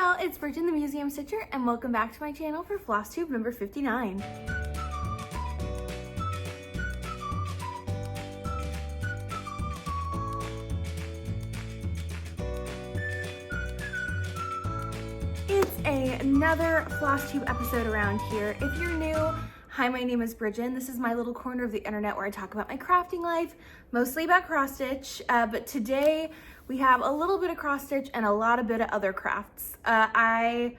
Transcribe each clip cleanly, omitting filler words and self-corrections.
y'all, it's Brijin the Museum Stitcher, and welcome back to my channel for Flosstube number 59. It's another Flosstube episode around here. If you're new, hi, my name is Brijin. This is my little corner of the internet where I talk about my crafting life, mostly about cross stitch, but today we have a little bit of cross stitch and a bit of other crafts. I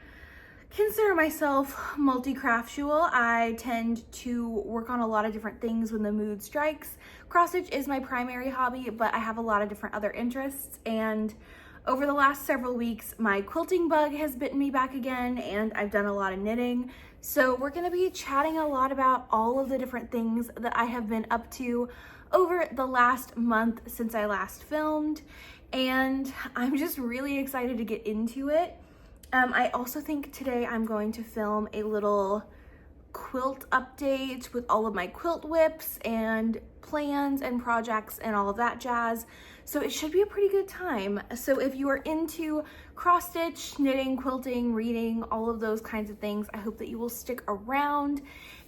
consider myself multi-craftual. I tend to work on a lot of different things when the mood strikes. Cross stitch is my primary hobby, but I have a lot of different other interests, and over the last several weeks, my quilting bug has bitten me back again, and I've done a lot of knitting. So we're gonna be chatting a lot about all of the different things that I have been up to over the last month since I last filmed, and I'm just really excited to get into it. I also think today I'm going to film a little quilt update with all of my quilt whips and plans and projects and all of that jazz. So it should be a pretty good time. So if you are into cross stitch, knitting, quilting, reading, all of those kinds of things, I hope that you will stick around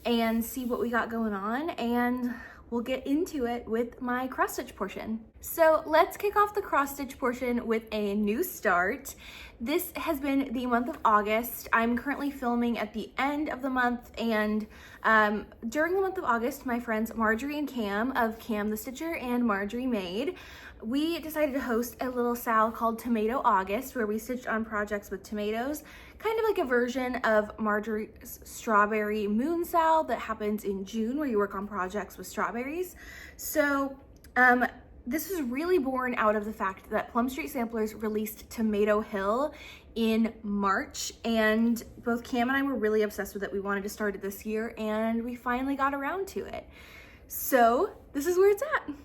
and see what we got going on, and we'll get into it with my cross stitch portion. So let's kick off the cross stitch portion with a new start. This has been the month of August. I'm currently filming at the end of the month, and during the month of August, my friends Marjorie and Cam of Cam the Stitcher and Marjorie Made, we decided to host a little sal called Tomato August, where we stitched on projects with tomatoes, kind of like a version of Marjorie's Strawberry Moon Sal that happens in June, where you work on projects with strawberries. So this was really born out of the fact that Plum Street Samplers released Tomato Hill in March, and both Cam and I were really obsessed with it. We wanted to start it this year, and we finally got around to it. So this is where it's at.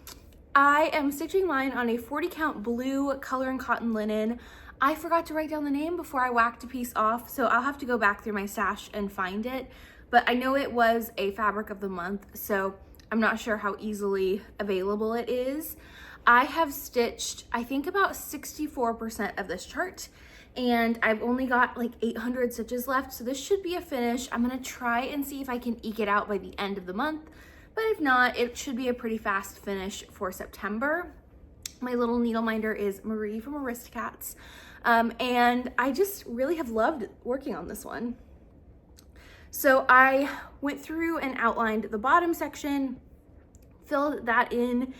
I am stitching mine on a 40 count blue color and cotton linen. I forgot to write down the name before I whacked a piece off, so I'll have to go back through my stash and find it, but I know it was a fabric of the month, so I'm not sure how easily available it is. I have stitched, I think, about 64% of this chart, and I've only got like 800 stitches left, so this should be a finish. I'm gonna try and see if I can eke it out by the end of the month, but if not, it should be a pretty fast finish for September. My little needle minder is Marie from Aristocats, and I just really have loved working on this one. So I went through and outlined the bottom section, filled that in,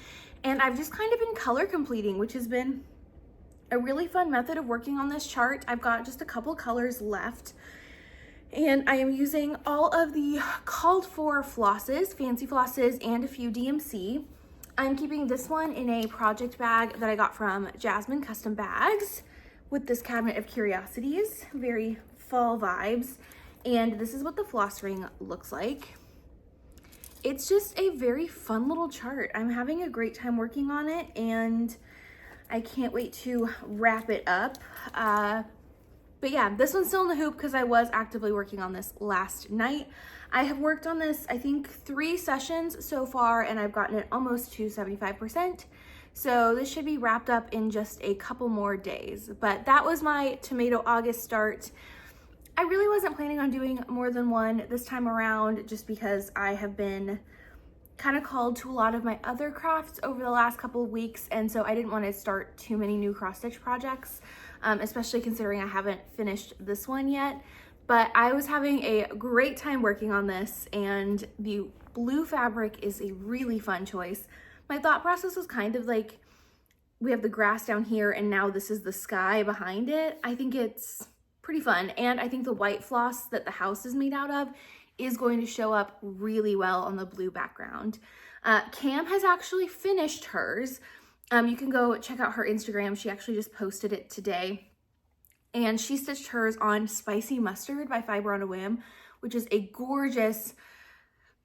and I've just kind of been color completing, which has been a really fun method of working on this chart. I've got just a couple colors left, and I am using all of the called for flosses, fancy flosses, and a few DMC. I'm keeping this one in a project bag that I got from Jasmine Custom Bags with this cabinet of curiosities, very fall vibes. And this is what the floss ring looks like. It's just a very fun little chart. I'm having a great time working on it, and I can't wait to wrap it up. But yeah, this one's still in the hoop because I was actively working on this last night. I have worked on this, I think, 3 sessions so far, and I've gotten it almost to 75%. So this should be wrapped up in just a couple more days. But that was my Tomato August start. I really wasn't planning on doing more than one this time around, just because I have been kind of called to a lot of my other crafts over the last couple of weeks, and so I didn't want to start too many new cross stitch projects, especially considering I haven't finished this one yet. But I was having a great time working on this, and the blue fabric is a really fun choice. My thought process was kind of like, we have the grass down here and now this is the sky behind it. I think it's pretty fun, and I think the white floss that the house is made out of is going to show up really well on the blue background. Cam has actually finished hers. You can go check out her Instagram. She actually just posted it today, and she stitched hers on Spicy Mustard by Fiber on a Whim, which is a gorgeous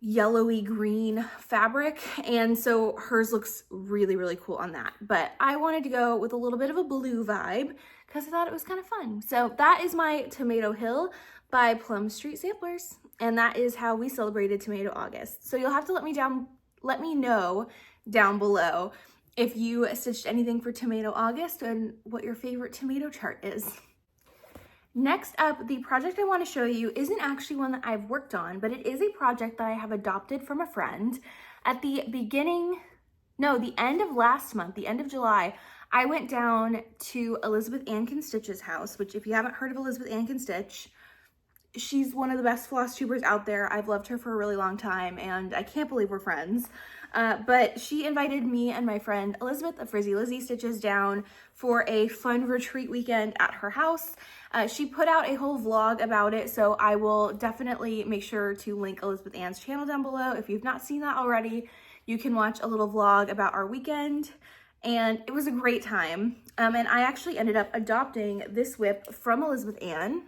yellowy green fabric, and so hers looks really, really cool on that. But I wanted to go with a little bit of a blue vibe because I thought it was kind of fun. So that is my Tomato Hill by Plum Street Samplers, and that is how we celebrated Tomato August. So you'll have to let me know down below if you stitched anything for Tomato August and what your favorite tomato chart is. Next up, the project I want to show you isn't actually one that I've worked on, but it is a project that I have adopted from a friend. At the end of last month, the end of July, I went down to Elizabeth Ann Can Stitch's house, which if you haven't heard of Elizabeth Ann Can Stitch, she's one of the best floss tubers out there. I've loved her for a really long time, and I can't believe we're friends. But she invited me and my friend Elizabeth of Frizzy Lizzy Stitches down for a fun retreat weekend at her house. She put out a whole vlog about it, so I will definitely make sure to link Elizabeth Ann's channel down below. If you've not seen that already, you can watch a little vlog about our weekend, and it was a great time. And I actually ended up adopting this whip from Elizabeth Ann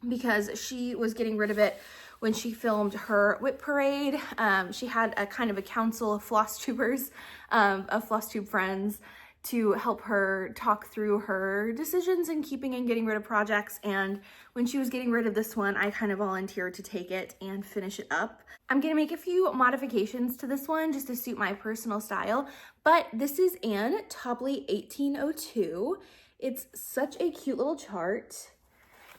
because she was getting rid of it when she filmed her whip parade. She had a kind of a council of floss tubers, of floss tube friends, to help her talk through her decisions in keeping and getting rid of projects. And when she was getting rid of this one, I kind of volunteered to take it and finish it up. I'm gonna make a few modifications to this one just to suit my personal style, but this is Anne Tobley 1802. It's such a cute little chart.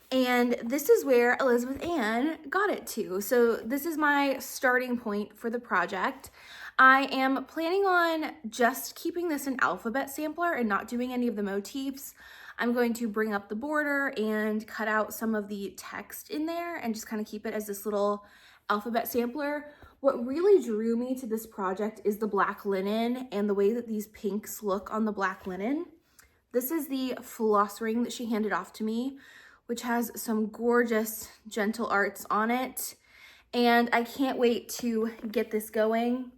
And this is where Elizabeth Ann got it to. So this is my starting point for the project. I am planning on just keeping this an alphabet sampler and not doing any of the motifs. I'm going to bring up the border and cut out some of the text in there and just kind of keep it as this little alphabet sampler. What really drew me to this project is the black linen and the way that these pinks look on the black linen. This is the floss ring that she handed off to me, which has some gorgeous gentle arts on it. And I can't wait to get this going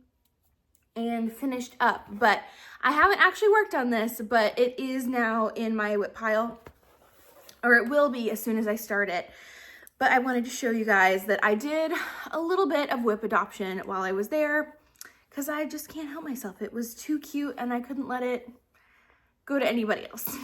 and finished up. But I haven't actually worked on this, but it is now in my whip pile, or it will be as soon as I start it. But I wanted to show you guys that I did a little bit of whip adoption while I was there, because I just can't help myself. It was too cute and I couldn't let it go to anybody else.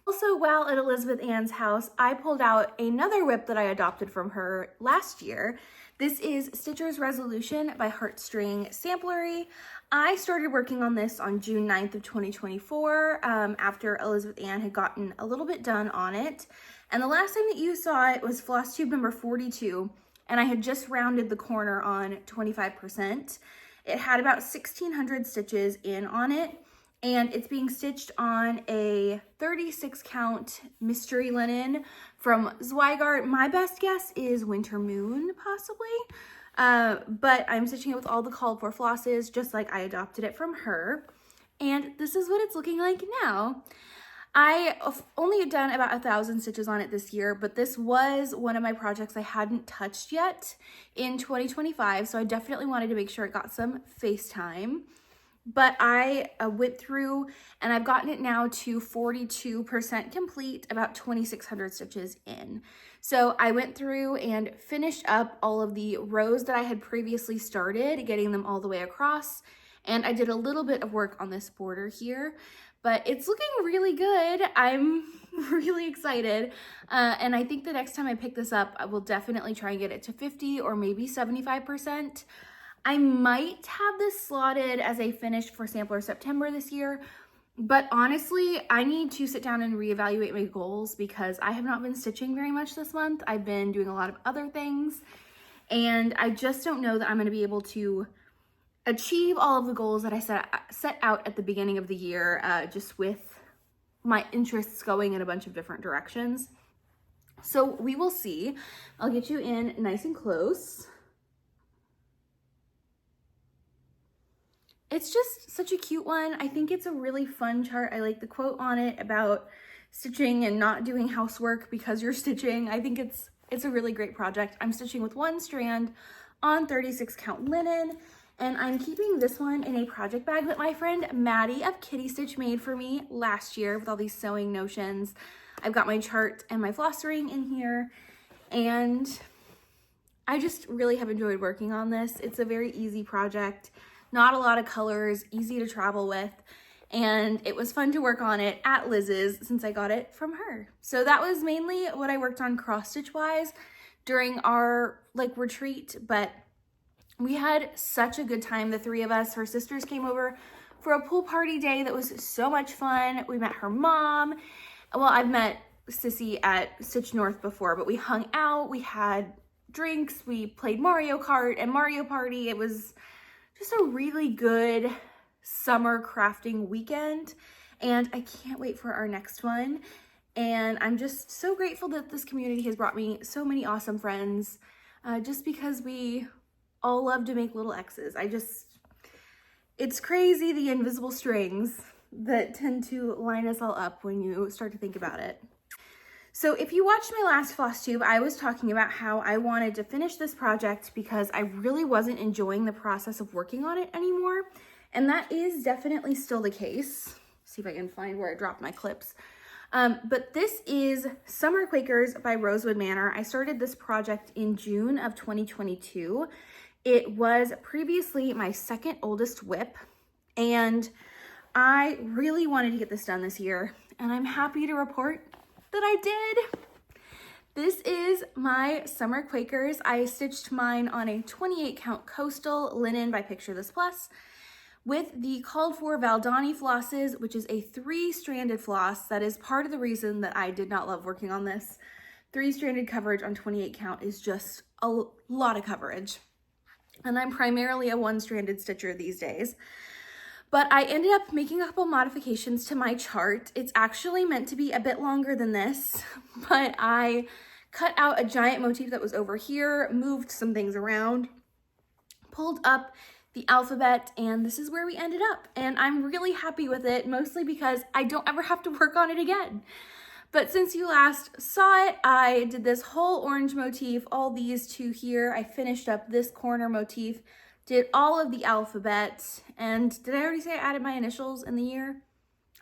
Also, while at Elizabeth Ann's house, I pulled out another whip that I adopted from her last year. This is Stitcher's Resolution by Heartstring Samplery. I started working on this on June 9th of 2024 after Elizabeth Ann had gotten a little bit done on it. And the last time that you saw it was Flosstube number 42, and I had just rounded the corner on 25%. It had about 1,600 stitches in on it, and it's being stitched on a 36 count mystery linen from Zweigart. My best guess is Winter Moon, possibly. But I'm stitching it with all the called for flosses, just like I adopted it from her. And this is what it's looking like now. I only done about 1,000 stitches on it this year, but this was one of my projects I hadn't touched yet in 2025. So I definitely wanted to make sure it got some face time. But I went through and I've gotten it now to 42% complete, about 2,600 stitches in. So I went through and finished up all of the rows that I had previously started, getting them all the way across. And I did a little bit of work on this border here, but it's looking really good. I'm really excited. And I think the next time I pick this up, I will definitely try and get it to 50 or maybe 75%. I might have this slotted as a finish for Sampler September this year, but honestly, I need to sit down and reevaluate my goals because I have not been stitching very much this month. I've been doing a lot of other things, and I just don't know that I'm going to be able to achieve all of the goals that I set out at the beginning of the year, just with my interests going in a bunch of different directions. So we will see. I'll get you in nice and close. It's just such a cute one. I think it's a really fun chart. I like the quote on it about stitching and not doing housework because you're stitching. I think it's a really great project. I'm stitching with one strand on 36 count linen, and I'm keeping this one in a project bag that my friend Maddie of Kitty Stitch made for me last year with all these sewing notions. I've got my chart and my floss ring in here, and I just really have enjoyed working on this. It's a very easy project. Not a lot of colors, easy to travel with, and it was fun to work on it at Liz's since I got it from her. So that was mainly what I worked on cross stitch wise during our retreat, but we had such a good time, the three of us. Her sisters came over for a pool party day that was so much fun. We met her mom. Well, I've met Sissy at Stitch North before, but we hung out, we had drinks, we played Mario Kart and Mario Party. It was just a really good summer crafting weekend, and I can't wait for our next one. And I'm just so grateful that this community has brought me so many awesome friends, just because we all love to make little X's. It's crazy the invisible strings that tend to line us all up when you start to think about it. So if you watched my last Flosstube, I was talking about how I wanted to finish this project because I really wasn't enjoying the process of working on it anymore. And that is definitely still the case. See if I can find where I dropped my clips. But this is Summer Quakers by Rosewood Manor. I started this project in June of 2022. It was previously my second oldest whip, and I really wanted to get this done this year, and I'm happy to report that I did. This is my Summer Quakers. I stitched mine on a 28 count coastal linen by Picture This Plus with the called for Valdani flosses, which is a 3-stranded floss. That is part of the reason that I did not love working on this. 3-stranded coverage on 28 count is just a lot of coverage. And I'm primarily a 1-stranded stitcher these days. But I ended up making a couple modifications to my chart. It's actually meant to be a bit longer than this, but I cut out a giant motif that was over here, moved some things around, pulled up the alphabet, and this is where we ended up. And I'm really happy with it, mostly because I don't ever have to work on it again. But since you last saw it, I did this whole orange motif, all these two here. I finished up this corner motif, did all of the alphabet, and did I already say I added my initials in the year?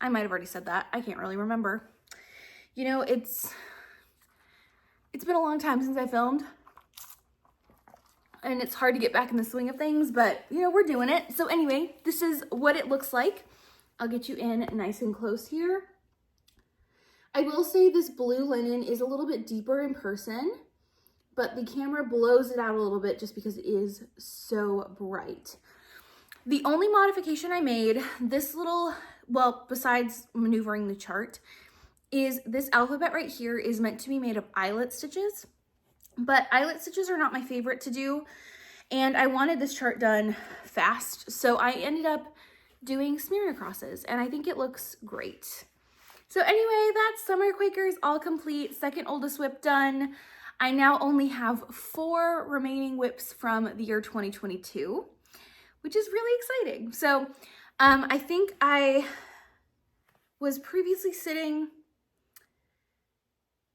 I might have already said that. I can't really remember. You know, it's been a long time since I filmed, and it's hard to get back in the swing of things, but you know, we're doing it. So anyway, this is what it looks like. I'll get you in nice and close here. I will say this blue linen is a little bit deeper in person, but the camera blows it out a little bit just because it is so bright. The only modification I made, this little, well, besides maneuvering the chart, is this alphabet right here is meant to be made of eyelet stitches, but eyelet stitches are not my favorite to do, and I wanted this chart done fast, so I ended up doing smear crosses, and I think it looks great. So anyway, that's Summer Quakers all complete, second oldest whip done. I now only have 4 remaining whips from the year 2022, which is really exciting. So I think I was previously sitting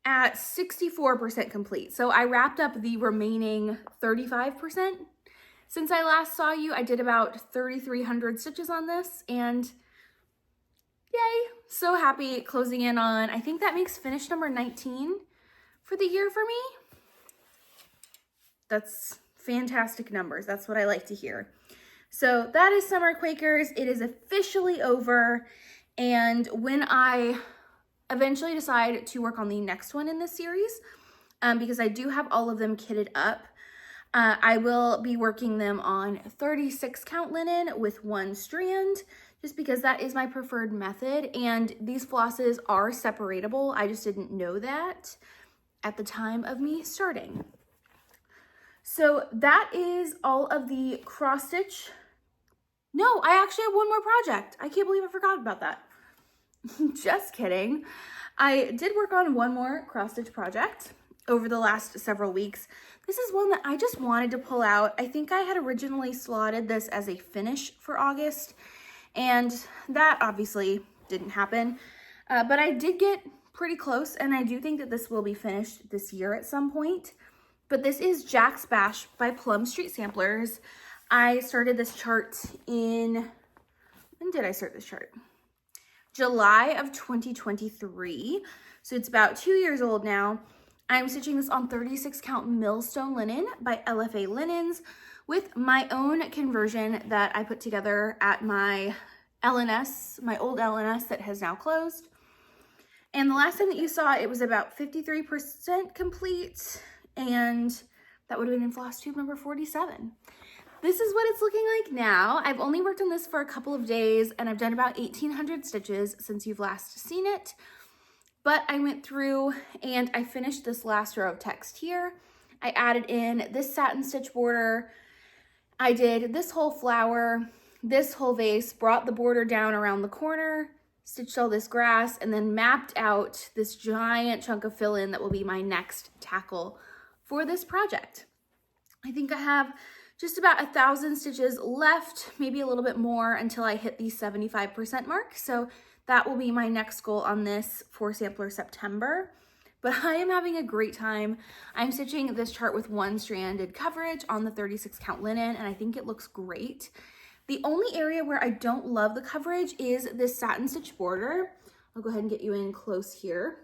at 64% complete. So I wrapped up the remaining 35%. Since I last saw you, I did about 3,300 stitches on this, and yay, so happy closing in on, I think that makes finish number 19 for the year for me. That's fantastic numbers. That's what I like to hear. So that is Summer Quakers. It is officially over. And when I eventually decide to work on the next one in this series, because I do have all of them kitted up, I will be working them on 36 count linen with 1 strand, just because that is my preferred method. And these flosses are separatable. I just didn't know that at the time of me starting. So that is all of the cross stitch. No, I actually have one more project. I can't believe I forgot about that. Just kidding. I did work on one more cross stitch project over the last several weeks. This is one that I just wanted to pull out. I think I had originally slotted this as a finish for August, and that obviously didn't happen. But I did get pretty close, and I do think that this will be finished this year at some point. But this is Jack's Bash by Plum Street Samplers. I started this chart in, when did I start this chart? July of 2023. So it's about 2 years old now. I'm stitching this on 36 count Millstone linen by LFA Linens with my own conversion that I put together at my LNS, my old LNS that has now closed. And the last time that you saw it was about 53% complete, and that would have been in Flosstube number 47. This is what it's looking like now. I've only worked on this for a couple of days, and I've done about 1,800 stitches since you've last seen it. but I went through and I finished this last row of text here. I added in this satin stitch border. I did this whole flower, this whole vase, brought the border down around the corner, stitched all this grass, and then mapped out this giant chunk of fill-in that will be my next tackle for this project. I think I have just about 1,000 stitches left, maybe a little bit more until I hit the 75% mark. So that will be my next goal on this for Sampler September. But I am having a great time. I'm stitching this chart with 1-stranded coverage on the 36 count linen, and I think it looks great. The only area where I don't love the coverage is this satin stitch border. I'll go ahead and get you in close here.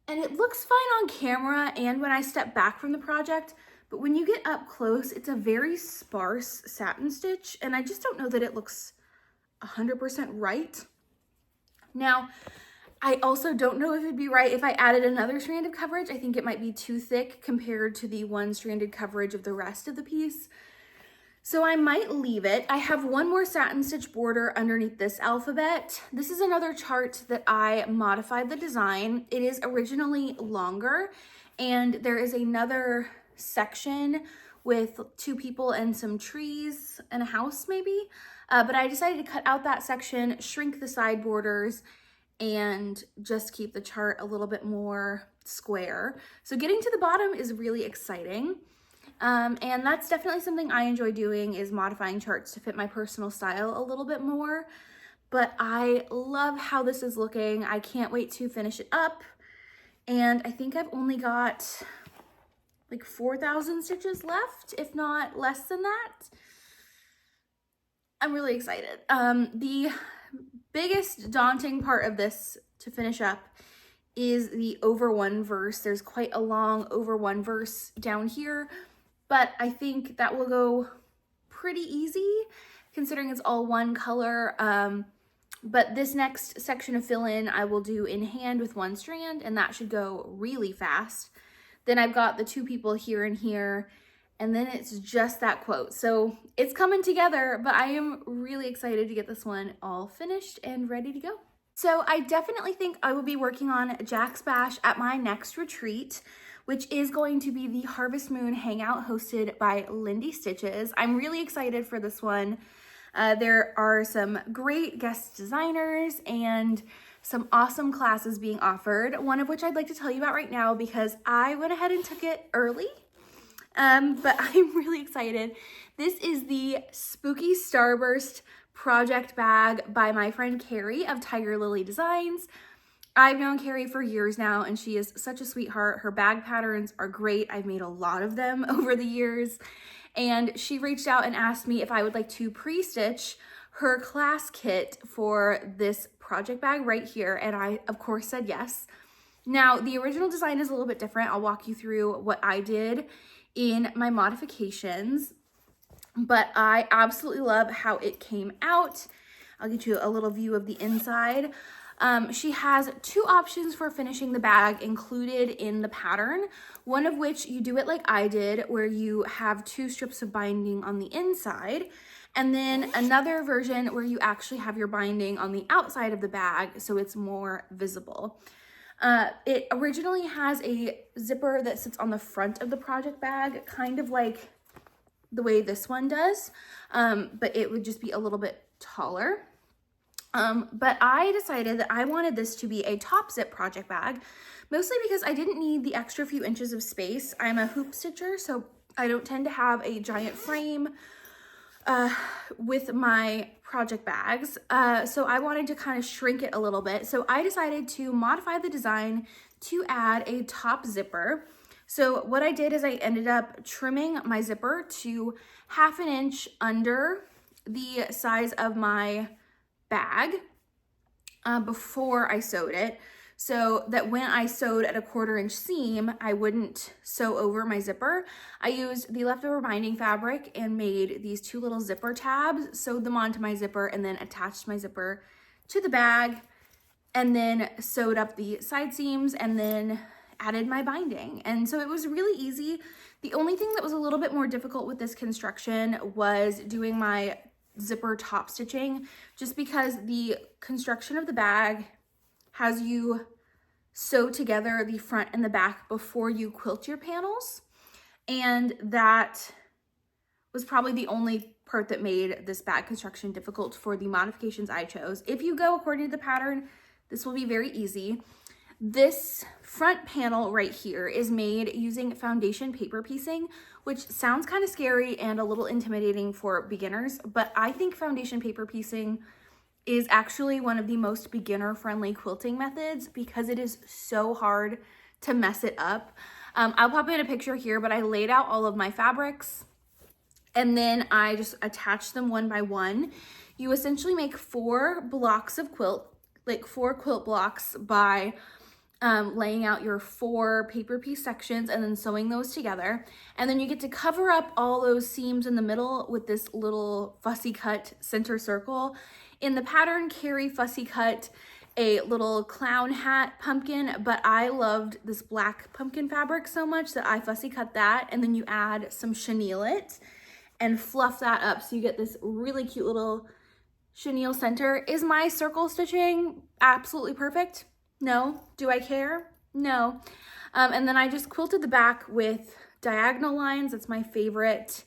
And it looks fine on camera and when I step back from the project, but when you get up close, it's a very sparse satin stitch, and I just don't know that it looks 100% right. Now, I also don't know if it'd be right if I added another strand of coverage. I think it might be too thick compared to the 1-stranded coverage of the rest of the piece. So I might leave it. I have one more satin stitch border underneath this alphabet. This is another chart that I modified the design. It is originally longer, and there is another section with 2 people and some trees and a house maybe. But I decided to cut out that section, shrink the side borders, and just keep the chart a little bit more square. So getting to the bottom is really exciting. And that's definitely something I enjoy doing, is modifying charts to fit my personal style a little bit more. But I love how this is looking. I can't wait to finish it up. And I think I've only got like 4,000 stitches left, if not less than that. I'm really excited. The biggest daunting part of this to finish up is the over 1 verse. There's quite a long over 1 verse down here, but I think that will go pretty easy considering it's all one color. But this next section of fill-in I will do in hand with 1 strand, and that should go really fast. Then I've got the 2 people here and here, and then it's just that quote. So it's coming together, but I am really excited to get this one all finished and ready to go. So I definitely think I will be working on Jack's Bash at my next retreat, which is going to be the Harvest Moon Hangout hosted by Lindy Stitches. I'm really excited for this one. There are some great guest designers and some awesome classes being offered, one of which I'd like to tell you about right now because I went ahead and took it early. But I'm really excited. This is the Spooky Starburst project bag by my friend Carrie of Tiger Lily Designs. I've known Carrie for years now, and she is such a sweetheart. Her bag patterns are great. I've made a lot of them over the years, and she reached out and asked me if I would like to pre-stitch her class kit for this project bag right here, and I, of course, said yes. Now, the original design is a little bit different. I'll walk you through what I did in my modifications, but I absolutely love how it came out. I'll get you a little view of the inside. She has 2 options for finishing the bag included in the pattern, one of which you do it like I did, where you have 2 strips of binding on the inside, and then another version where you actually have your binding on the outside of the bag so it's more visible. It originally has a zipper that sits on the front of the project bag, kind of like the way this one does, but it would just be a little bit taller. But I decided that I wanted this to be a top zip project bag, mostly because I didn't need the extra few inches of space. I'm a hoop stitcher, so I don't tend to have a giant frame with my project bags. So I wanted to kind of shrink it a little bit. So I decided to modify the design to add a top zipper. So what I did is I ended up trimming my zipper to 1/2 inch under the size of my bag before I sewed it, so that when I sewed at a 1/4 inch seam, I wouldn't sew over my zipper. I used the leftover binding fabric and made these 2 little zipper tabs, sewed them onto my zipper, and then attached my zipper to the bag, and then sewed up the side seams, and then added my binding. And so it was really easy. The only thing that was a little bit more difficult with this construction was doing my zipper top stitching, just because the construction of the bag has you sew together the front and the back before you quilt your panels. And that was probably the only part that made this bag construction difficult for the modifications I chose. If you go according to the pattern, this will be very easy. This front panel right here is made using foundation paper piecing, which sounds kind of scary and a little intimidating for beginners, but I think foundation paper piecing is actually one of the most beginner-friendly quilting methods because it is so hard to mess it up. I'll pop in a picture here, but I laid out all of my fabrics and then I just attached them one by one. You essentially make 4 blocks of quilt, like 4 quilt blocks by laying out your 4 paper piece sections and then sewing those together. And then you get to cover up all those seams in the middle with this little fussy cut center circle. In the pattern, Carrie fussy cut a little clown hat pumpkin, but I loved this black pumpkin fabric so much that I fussy cut that. And then you add some chenille and fluff that up so you get this really cute little chenille center. Is my circle stitching absolutely perfect? No. Do I care? No. And then I just quilted the back with diagonal lines. That's my favorite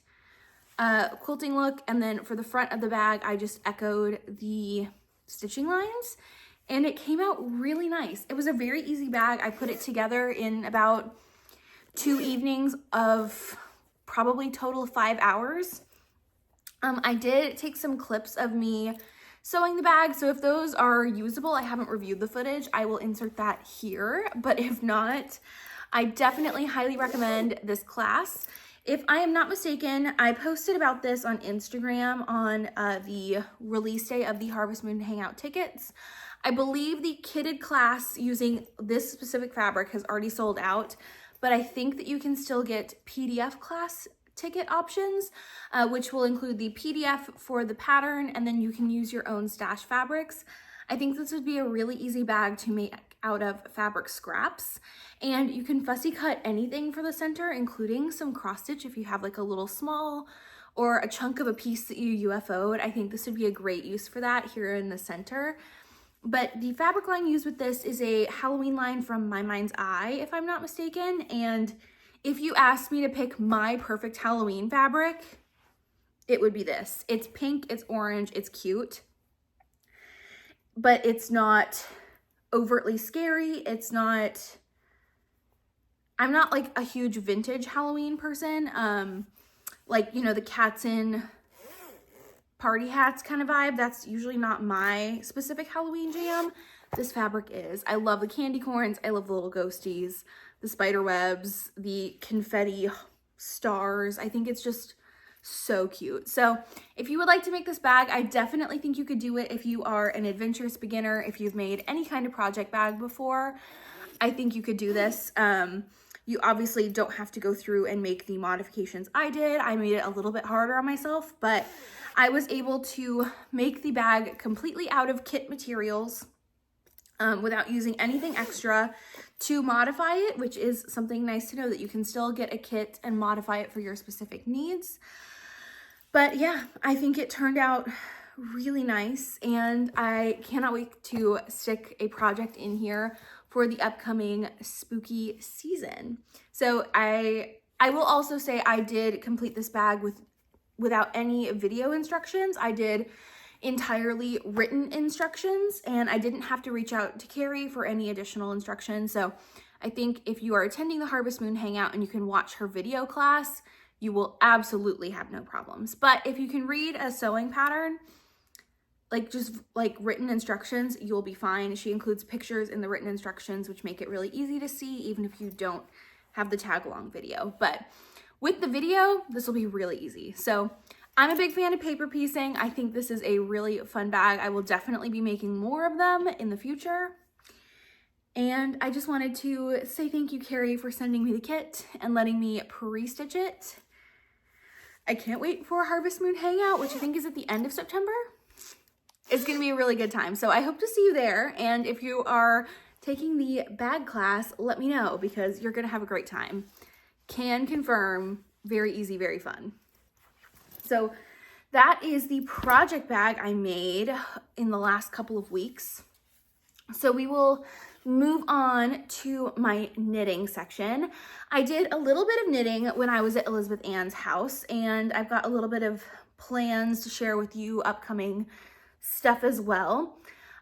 quilting look. And then for the front of the bag, I just echoed the stitching lines and it came out really nice. It was a very easy bag. I put it together in about 2 evenings of probably total 5 hours. I did take some clips of me sewing the bag, so if those are usable, I haven't reviewed the footage, I will insert that here, but if not, I definitely highly recommend this class. If I am not mistaken, I posted about this on Instagram on the release day of the Harvest Moon Hangout tickets. I believe the kitted class using this specific fabric has already sold out, but I think that you can still get PDF class ticket options, which will include the PDF for the pattern, and then you can use your own stash fabrics. I think this would be a really easy bag to make out of fabric scraps, and you can fussy cut anything for the center, including some cross stitch if you have like a little small or a chunk of a piece that you UFO'd. I think this would be a great use for that here in the center. But the fabric line used with this is a Halloween line from My Mind's Eye, if I'm not mistaken, and if you asked me to pick my perfect Halloween fabric, it would be this. It's pink, it's orange, it's cute, but it's not overtly scary. It's not, I'm not like a huge vintage Halloween person. Like, you know, the cats in party hats kind of vibe. That's usually not my specific Halloween jam. This fabric is. I love the candy corns. I love the little ghosties, the spider webs, the confetti stars. I think it's just so cute. So if you would like to make this bag, I definitely think you could do it if you are an adventurous beginner. If you've made any kind of project bag before, I think you could do this. You obviously don't have to go through and make the modifications I did. I made it a little bit harder on myself, but I was able to make the bag completely out of kit materials without using anything extra to modify it, which is something nice to know, that you can still get a kit and modify it for your specific needs. But yeah, I think it turned out really nice, and I cannot wait to stick a project in here for the upcoming spooky season. So I will also say I did complete this bag without any video instructions. I did entirely written instructions, and I didn't have to reach out to Carrie for any additional instructions. So I think if you are attending the Harvest Moon Hangout and you can watch her video class, you will absolutely have no problems. But if you can read a sewing pattern, like just like written instructions, you'll be fine. She includes pictures in the written instructions, which make it really easy to see, even if you don't have the tag along video. But with the video, this will be really easy. So I'm a big fan of paper piecing. I think this is a really fun bag. I will definitely be making more of them in the future. And I just wanted to say thank you, Carrie, for sending me the kit and letting me pre-stitch it. I can't wait for Harvest Moon Hangout, which I think is at the end of September. It's gonna be a really good time. So I hope to see you there. And if you are taking the bag class, let me know, because you're gonna have a great time. Can confirm, very easy, very fun. So that is the project bag I made in the last couple of weeks. So we will move on to my knitting section. I did a little bit of knitting when I was at Elizabeth Ann's house, and I've got a little bit of plans to share with you, upcoming stuff as well.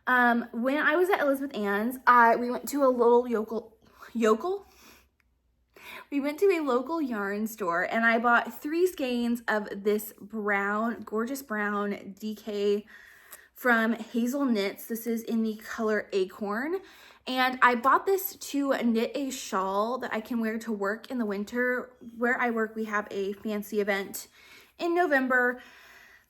When I was at Elizabeth Ann's, we went to a little we went to a local yarn store, and I bought 3 skeins of this brown, gorgeous brown DK from Hazel Knits. This is in the color Acorn. And I bought this to knit a shawl that I can wear to work in the winter. Where I work, we have a fancy event in November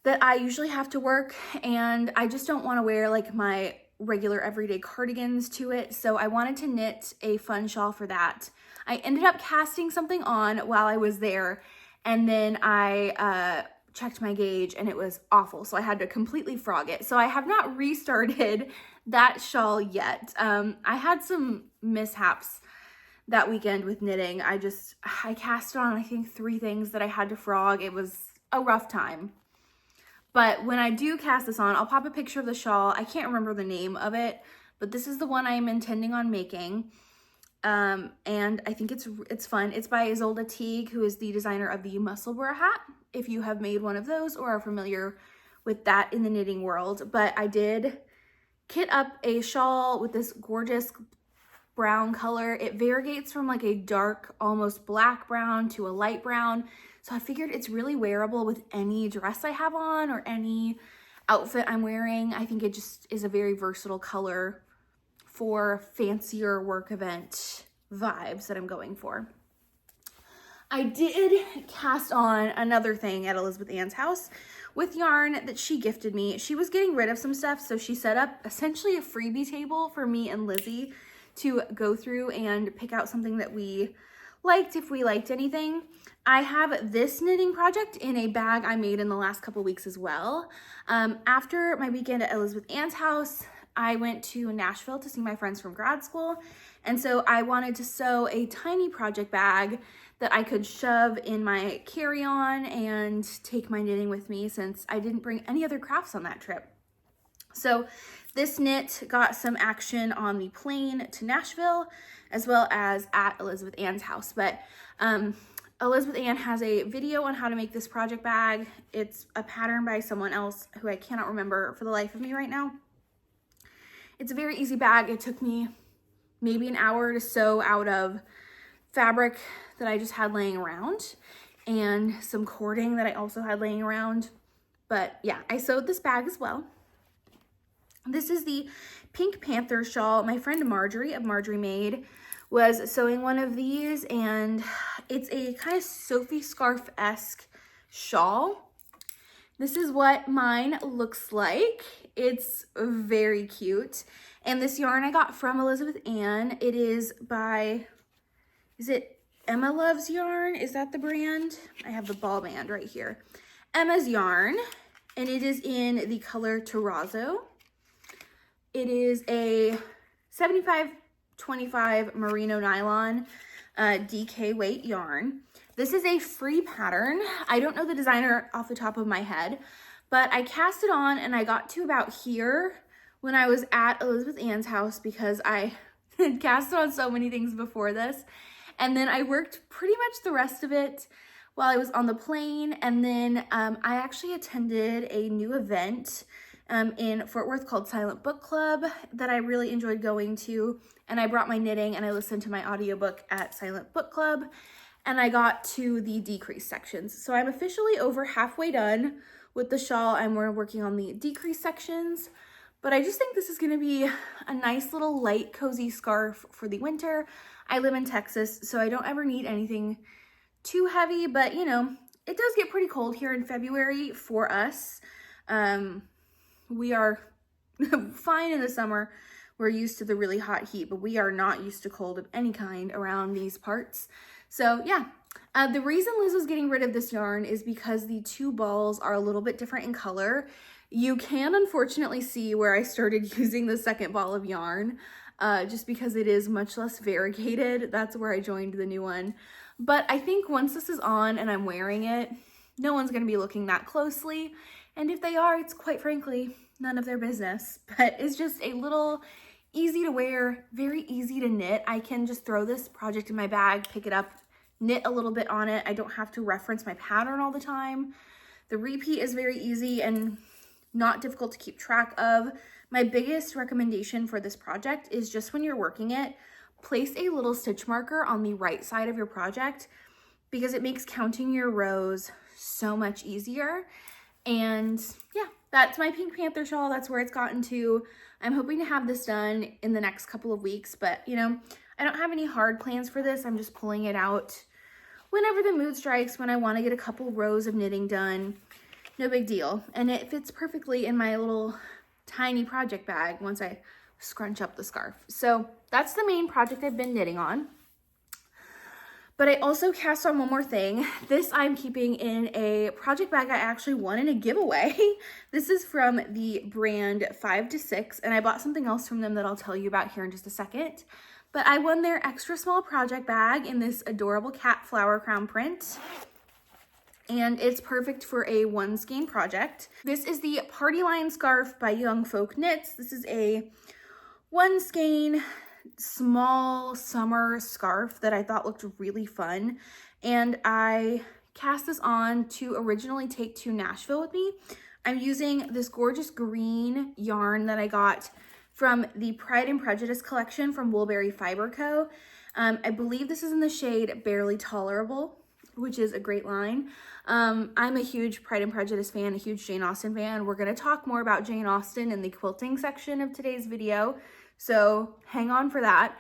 that I usually have to work, and I just don't want to wear like my regular everyday cardigans to it. So I wanted to knit a fun shawl for that. I ended up casting something on while I was there, and then I checked my gauge and it was awful. So I had to completely frog it. So I have not restarted that shawl yet. I had some mishaps that weekend with knitting. I cast on, I think, 3 things that I had to frog. It was a rough time. But when I do cast this on, I'll pop a picture of the shawl. I can't remember the name of it, but this is the one I'm intending on making. And I think it's fun. It's by Isolde Teague, who is the designer of the Musselburgh hat, if you have made one of those or are familiar with that in the knitting world. But I did kit up a shawl with this gorgeous brown color. It variegates from like a dark, almost black brown to a light brown. So I figured it's really wearable with any dress I have on or any outfit I'm wearing. I think it just is a very versatile color for fancier work event vibes that I'm going for. I did cast on another thing at Elizabeth Ann's house with yarn that she gifted me. She was getting rid of some stuff, so she set up essentially a freebie table for me and Lizzie to go through and pick out something that we liked, if we liked anything. I have this knitting project in a bag I made in the last couple weeks as well. After my weekend at Elizabeth Ann's house, I went to Nashville to see my friends from grad school, and so I wanted to sew a tiny project bag that I could shove in my carry-on and take my knitting with me, since I didn't bring any other crafts on that trip. So this knit got some action on the plane to Nashville as well as at Elizabeth Ann's house. But Elizabeth Ann has a video on how to make this project bag. It's a pattern by someone else who I cannot remember for the life of me right now. It's a very easy bag. It took me maybe an hour to sew out of fabric that I just had laying around and some cording that I also had laying around. But yeah, I sewed this bag as well. This is the pink Panther shawl. My friend Marjorie of Marjorie Made was sewing one of these, and it's a kind of Sophie scarf-esque shawl. This is what mine looks like. It's very cute. And this yarn I got from Elizabeth Ann. It is by, is it Emma Loves Yarn? Is that the brand? I have the ball band right here. Emma's yarn, and it is in the color Terrazzo. It is a 75/25 merino nylon DK weight yarn. This is a free pattern. I don't know the designer off the top of my head, but I cast it on and I got to about here when I was at Elizabeth Ann's house, because I had cast on so many things before this. And then I worked pretty much the rest of it while I was on the plane. And then I actually attended a new event in Fort Worth called Silent Book Club that I really enjoyed going to. And I brought my knitting and I listened to my audiobook at Silent Book Club, and I got to the decrease sections. So I'm officially over halfway done with the shawl. I'm working on the decrease sections, but I just think this is gonna be a nice little light, cozy scarf for the winter. I live in Texas, so I don't ever need anything too heavy, but you know, it does get pretty cold here in February for us. We are fine in the summer. We're used to the really hot heat, but we are not used to cold of any kind around these parts. So yeah, the reason Liz was getting rid of this yarn is because the 2 balls are a little bit different in color. You can unfortunately see where I started using the second ball of yarn, just because it is much less variegated. That's where I joined the new one. But I think once this is on and I'm wearing it, no one's gonna be looking that closely. And if they are, it's quite frankly none of their business. But it's just a little easy to wear, very easy to knit. I can just throw this project in my bag, pick it up, knit a little bit on it. I don't have to reference my pattern all the time. The repeat is very easy and not difficult to keep track of. My biggest recommendation for this project is just when you're working it, place a little stitch marker on the right side of your project because it makes counting your rows so much easier. And yeah, that's my pink panther shawl. That's where it's gotten to. I'm hoping to have this done in the next couple of weeks, but you know, I don't have any hard plans for this. I'm just pulling it out whenever the mood strikes, when I want to get a couple rows of knitting done. No big deal. And it fits perfectly in my little tiny project bag once I scrunch up the scarf. So that's the main project I've been knitting on. But I also cast on one more thing. This I'm keeping in a project bag I actually won in a giveaway. This is from the brand 5 to 6, and I bought something else from them that I'll tell you about here in just a second. But I won their extra small project bag in this adorable cat flower crown print. And it's perfect for a one skein project. This is the Party Line Scarf by Young Folk Knits. This is a one skein small summer scarf that I thought looked really fun. And I cast this on to originally take to Nashville with me. I'm using this gorgeous green yarn that I got from the Pride and Prejudice collection from Woolberry Fiber Co. I believe this is in the shade Barely Tolerable, which is a great line. I'm a huge Pride and Prejudice fan, a huge Jane Austen fan. We're gonna talk more about Jane Austen in the quilting section of today's video, so hang on for that.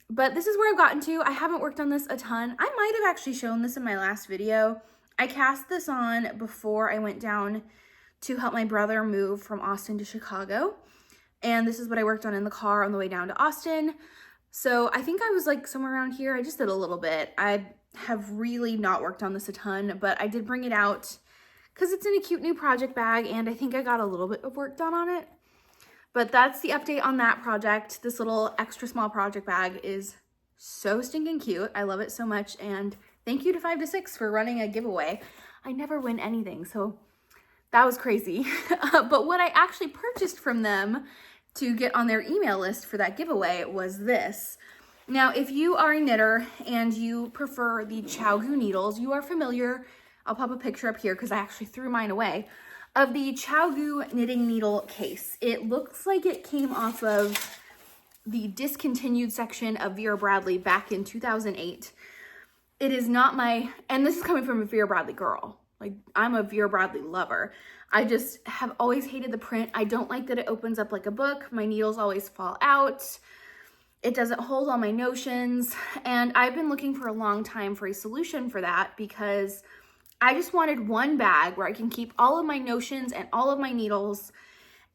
But this is where I've gotten to. I haven't worked on this a ton. I might have actually shown this in my last video. I cast this on before I went down to help my brother move from Austin to Chicago. And this is what I worked on in the car on the way down to Austin. So I think I was like somewhere around here. I just did a little bit. I have really not worked on this a ton, but I did bring it out because it's in a cute new project bag, and I think I got a little bit of work done on it. But that's the update on that project. This little extra small project bag is so stinking cute. I love it so much, and thank you to 5 to 6 for running a giveaway. I never win anything, so that was crazy. But what I actually purchased from them to get on their email list for that giveaway was this. Now, if you are a knitter and you prefer the Chowgu needles, you are familiar, I'll pop a picture up here because I actually threw mine away, of the Chowgu knitting needle case. It looks like it came off of the discontinued section of Vera Bradley back in 2008. It is not my, and this is coming from a Vera Bradley girl. Like, I'm a Vera Bradley lover. I just have always hated the print. I don't like that it opens up like a book. My needles always fall out. It doesn't hold all my notions. And I've been looking for a long time for a solution for that because I just wanted one bag where I can keep all of my notions and all of my needles,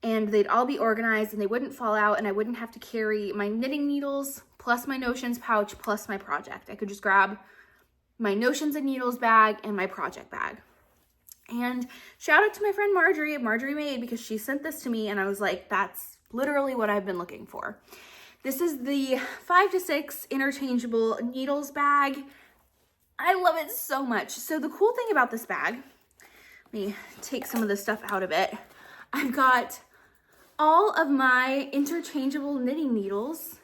and they'd all be organized and they wouldn't fall out, and I wouldn't have to carry my knitting needles plus my notions pouch plus my project. I could just grab my notions and needles bag and my project bag. And shout out to my friend Marjorie at Marjorie Made, because she sent this to me and I was like, that's literally what I've been looking for. This is the 5 to 6 interchangeable needles bag. I love it so much. So the cool thing about this bag, let me take some of the stuff out of it. I've got all of my interchangeable knitting needles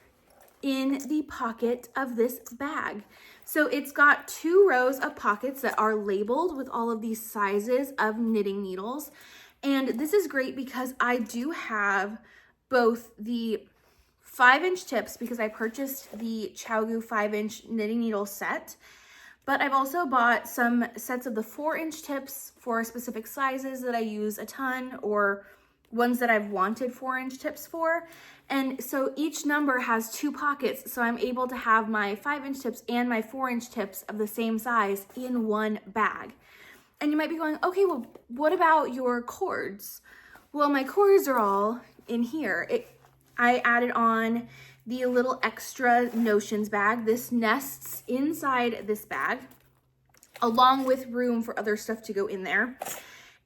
in the pocket of this bag. So it's got 2 rows of pockets that are labeled with all of these sizes of knitting needles. And this is great because I do have both the 5-inch tips, because I purchased the Chowgu 5-inch knitting needle set, but I've also bought some sets of the 4-inch tips for specific sizes that I use a ton, or ones that I've wanted 4-inch tips for. And so each number has 2 pockets, so I'm able to have my 5-inch tips and my 4-inch tips of the same size in one bag. And you might be going, okay, well, what about your cords? Well, my cords are all in here. I added on the little extra notions bag. This nests inside this bag, along with room for other stuff to go in there.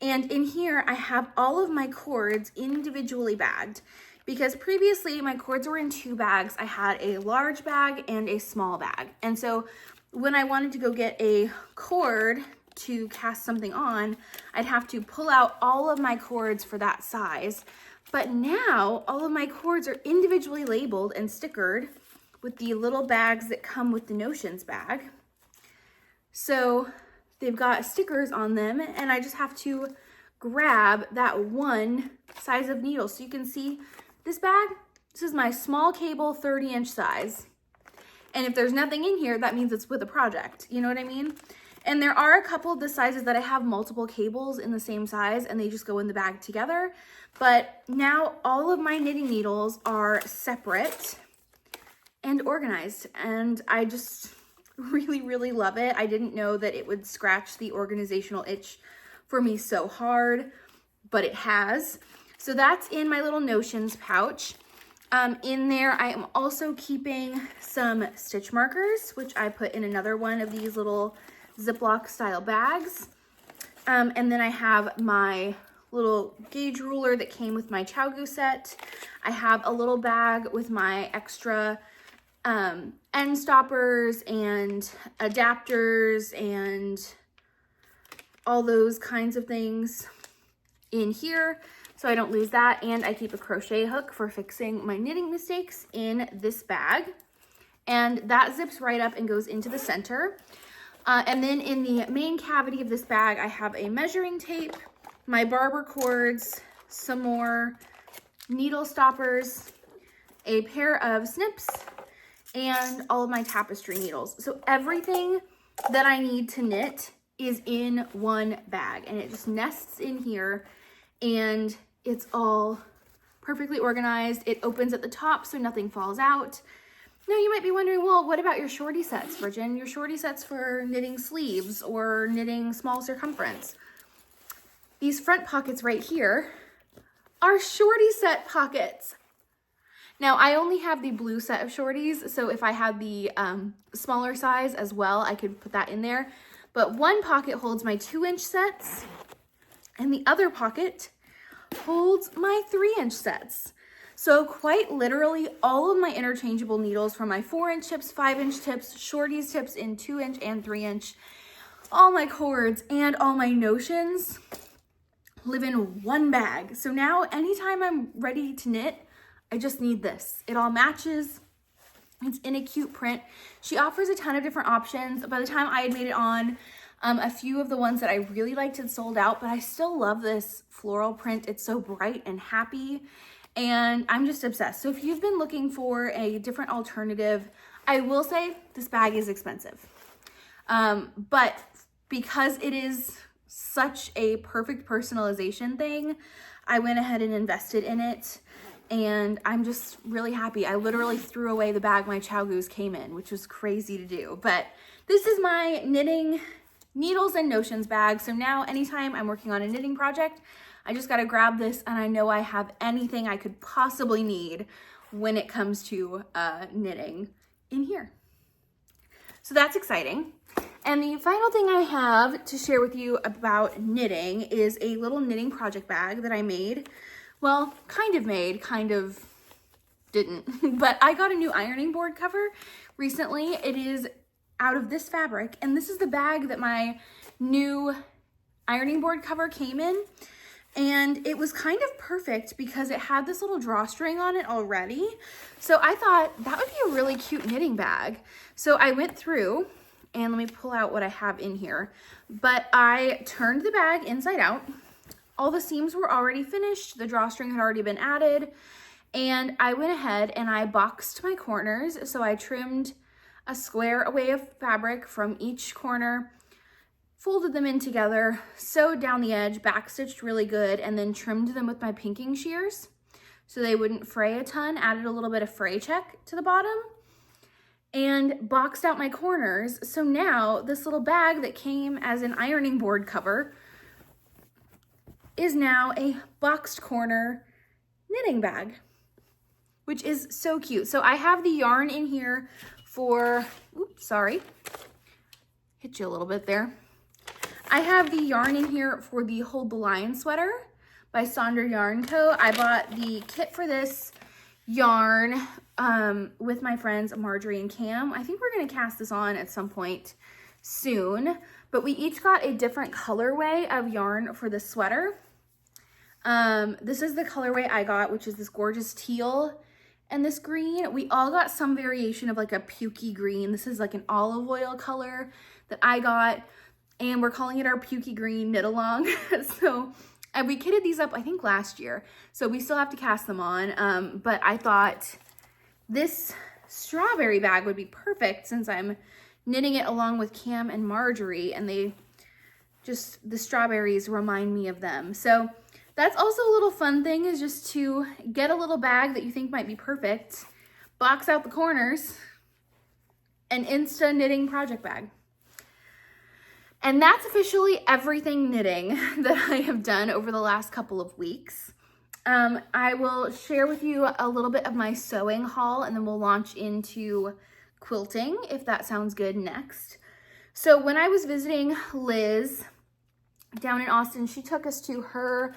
And in here, I have all of my cords individually bagged, because previously my cords were in 2 bags. I had a large bag and a small bag. And so when I wanted to go get a cord to cast something on, I'd have to pull out all of my cords for that size. But now all of my cords are individually labeled and stickered with the little bags that come with the Notions bag. So they've got stickers on them, and I just have to grab that one size of needle. So you can see this bag, this is my small cable 30-inch size. And if there's nothing in here, that means it's with a project. You know what I mean? And there are a couple of the sizes that I have multiple cables in the same size and they just go in the bag together. But now all of my knitting needles are separate and organized. And I just really, really love it. I didn't know that it would scratch the organizational itch for me so hard, but it has. So that's in my little Notions pouch. In there, I am also keeping some stitch markers, which I put in another one of these little Ziploc style bags. And then I have my little gauge ruler that came with my Chowgu set. I have a little bag with my extra end stoppers and adapters and all those kinds of things in here, so I don't lose that. And I keep a crochet hook for fixing my knitting mistakes in this bag. And that zips right up and goes into the center. And then in the main cavity of this bag, I have a measuring tape, my barber cords, some more needle stoppers, a pair of snips, and all of my tapestry needles. So everything that I need to knit is in one bag, and it just nests in here, and it's all perfectly organized. It opens at the top so nothing falls out. Now you might be wondering, well, what about your shorty sets, Brijin? Your shorty sets for knitting sleeves or knitting small circumference. These front pockets right here are shorty set pockets. Now I only have the blue set of shorties, so if I had the smaller size as well, I could put that in there. But one pocket holds my 2-inch sets, and the other pocket holds my 3-inch sets. So quite literally all of my interchangeable needles from my 4-inch tips, 5-inch tips, shorties tips in 2-inch and 3-inch, all my cords and all my Notions live in one bag. So now anytime I'm ready to knit, I just need this. It all matches. It's in a cute print. She offers a ton of different options. By the time I had made it on, a few of the ones that I really liked had sold out, but I still love this floral print. It's so bright and happy, and I'm just obsessed. So if you've been looking for a different alternative, I will say this bag is expensive. But because it is such a perfect personalization thing, I went ahead and invested in it. And I'm just really happy. I literally threw away the bag my Chowgus came in, which was crazy to do. But this is my knitting needles and Notions bag. So now anytime I'm working on a knitting project, I just gotta grab this and I know I have anything I could possibly need when it comes to knitting in here. So that's exciting. And the final thing I have to share with you about knitting is a little knitting project bag that I made. Well, kind of made, kind of didn't, but I got a new ironing board cover recently. It is out of this fabric, and this is the bag that my new ironing board cover came in, and it was kind of perfect because it had this little drawstring on it already. So I thought that would be a really cute knitting bag. So I went through, and let me pull out what I have in here, but I turned the bag inside out. All the seams were already finished. The drawstring had already been added. And I went ahead and I boxed my corners. So I trimmed a square away of fabric from each corner, folded them in together, sewed down the edge, backstitched really good, and then trimmed them with my pinking shears so they wouldn't fray a ton. Added a little bit of fray check to the bottom and boxed out my corners. So now this little bag that came as an ironing board cover is now a boxed corner knitting bag, which is so cute. So I have the yarn in here for, oops, sorry, hit you a little bit there. I have the yarn in here for the Hold the Line sweater by Sonder Yarn Co. I bought the kit for this yarn with my friends Marjorie and Cam. I think we're gonna cast this on at some point soon, but we each got a different colorway of yarn for the sweater. This is the colorway I got, which is this gorgeous teal and this green. We all got some variation of like a pukey green. This is like an olive oil color that I got, and we're calling it our pukey green knit along. So we kitted these up, I think last year, so we still have to cast them on. But I thought this strawberry bag would be perfect since I'm knitting it along with Cam and Marjorie, and the strawberries remind me of them. So that's also a little fun thing, is just to get a little bag that you think might be perfect, box out the corners, an Insta knitting project bag. And that's officially everything knitting that I have done over the last couple of weeks. I will share with you a little bit of my sewing haul, and then we'll launch into quilting, if that sounds good, next. So when I was visiting Liz down in Austin, she took us to her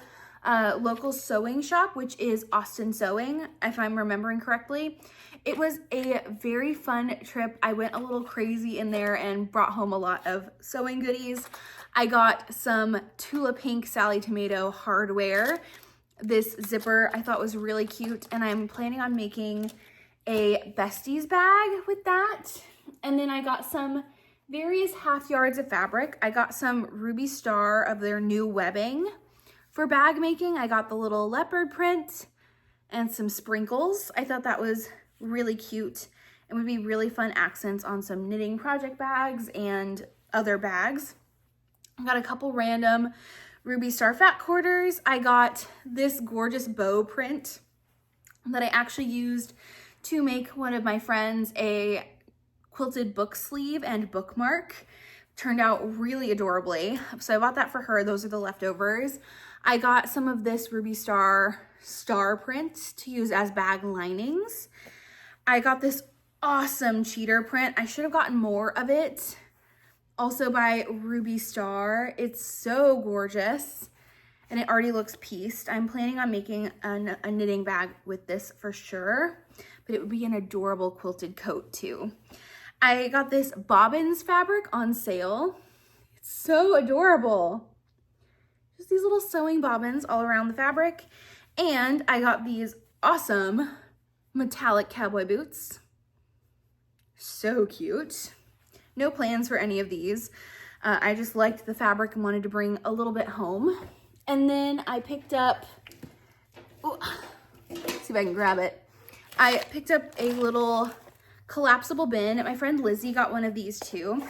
local sewing shop, which is Austin Sewing, if I'm remembering correctly. It was a very fun trip. I went a little crazy in there and brought home a lot of sewing goodies. I got some Tula Pink Sally Tomato hardware. This zipper I thought was really cute, and I'm planning on making a besties bag with that. And then I got some various half yards of fabric. I got some Ruby Star of their new webbing. For bag making, I got the little leopard print and some sprinkles. I thought that was really cute and would be really fun accents on some knitting project bags and other bags. I got a couple random Ruby Star fat quarters. I got this gorgeous bow print that I actually used to make one of my friends a quilted book sleeve and bookmark. Turned out really adorably. So I bought that for her. Those are the leftovers. I got some of this Ruby Star print to use as bag linings. I got this awesome cheater print. I should have gotten more of it. Also by Ruby Star. It's so gorgeous, and it already looks pieced. I'm planning on making a knitting bag with this for sure, but it would be an adorable quilted coat too. I got this bobbins fabric on sale. It's so adorable. Just these little sewing bobbins all around the fabric. And I got these awesome metallic cowboy boots. So cute. No plans for any of these. I just liked the fabric and wanted to bring a little bit home. And then I picked up, see if I can grab it. I picked up a little collapsible bin. My friend Lizzie got one of these too.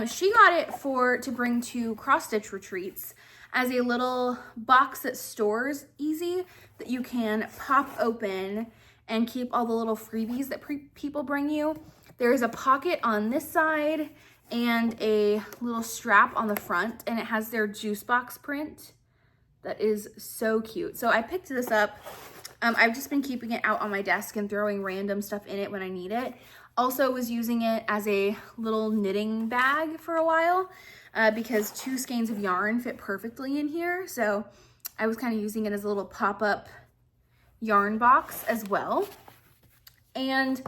She got it to bring to cross stitch retreats as a little box that stores easy, that you can pop open and keep all the little freebies that people bring you. There's a pocket on this side and a little strap on the front, and it has their juice box print. That is so cute. So I picked this up. I've just been keeping it out on my desk and throwing random stuff in it when I need it. Also was using it as a little knitting bag for a while because 2 skeins of yarn fit perfectly in here. So I was kind of using it as a little pop-up yarn box as well. And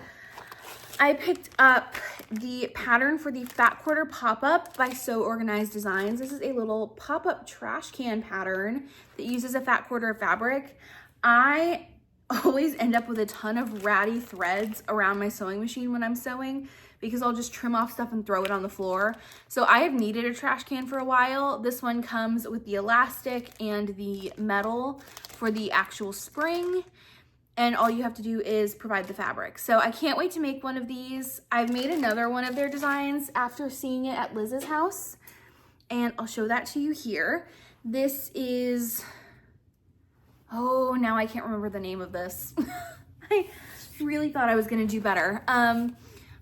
I picked up the pattern for the Fat Quarter Pop-Up by So Organized Designs. This is a little pop-up trash can pattern that uses a fat quarter of fabric. I always end up with a ton of ratty threads around my sewing machine when I'm sewing, because I'll just trim off stuff and throw it on the floor. So I have needed a trash can for a while. This one comes with the elastic and the metal for the actual spring, and all you have to do is provide the fabric. So I can't wait to make one of these. I've made another one of their designs after seeing it at Liz's house, and I'll show that to you here. This is, oh, now I can't remember the name of this. I really thought I was gonna do better.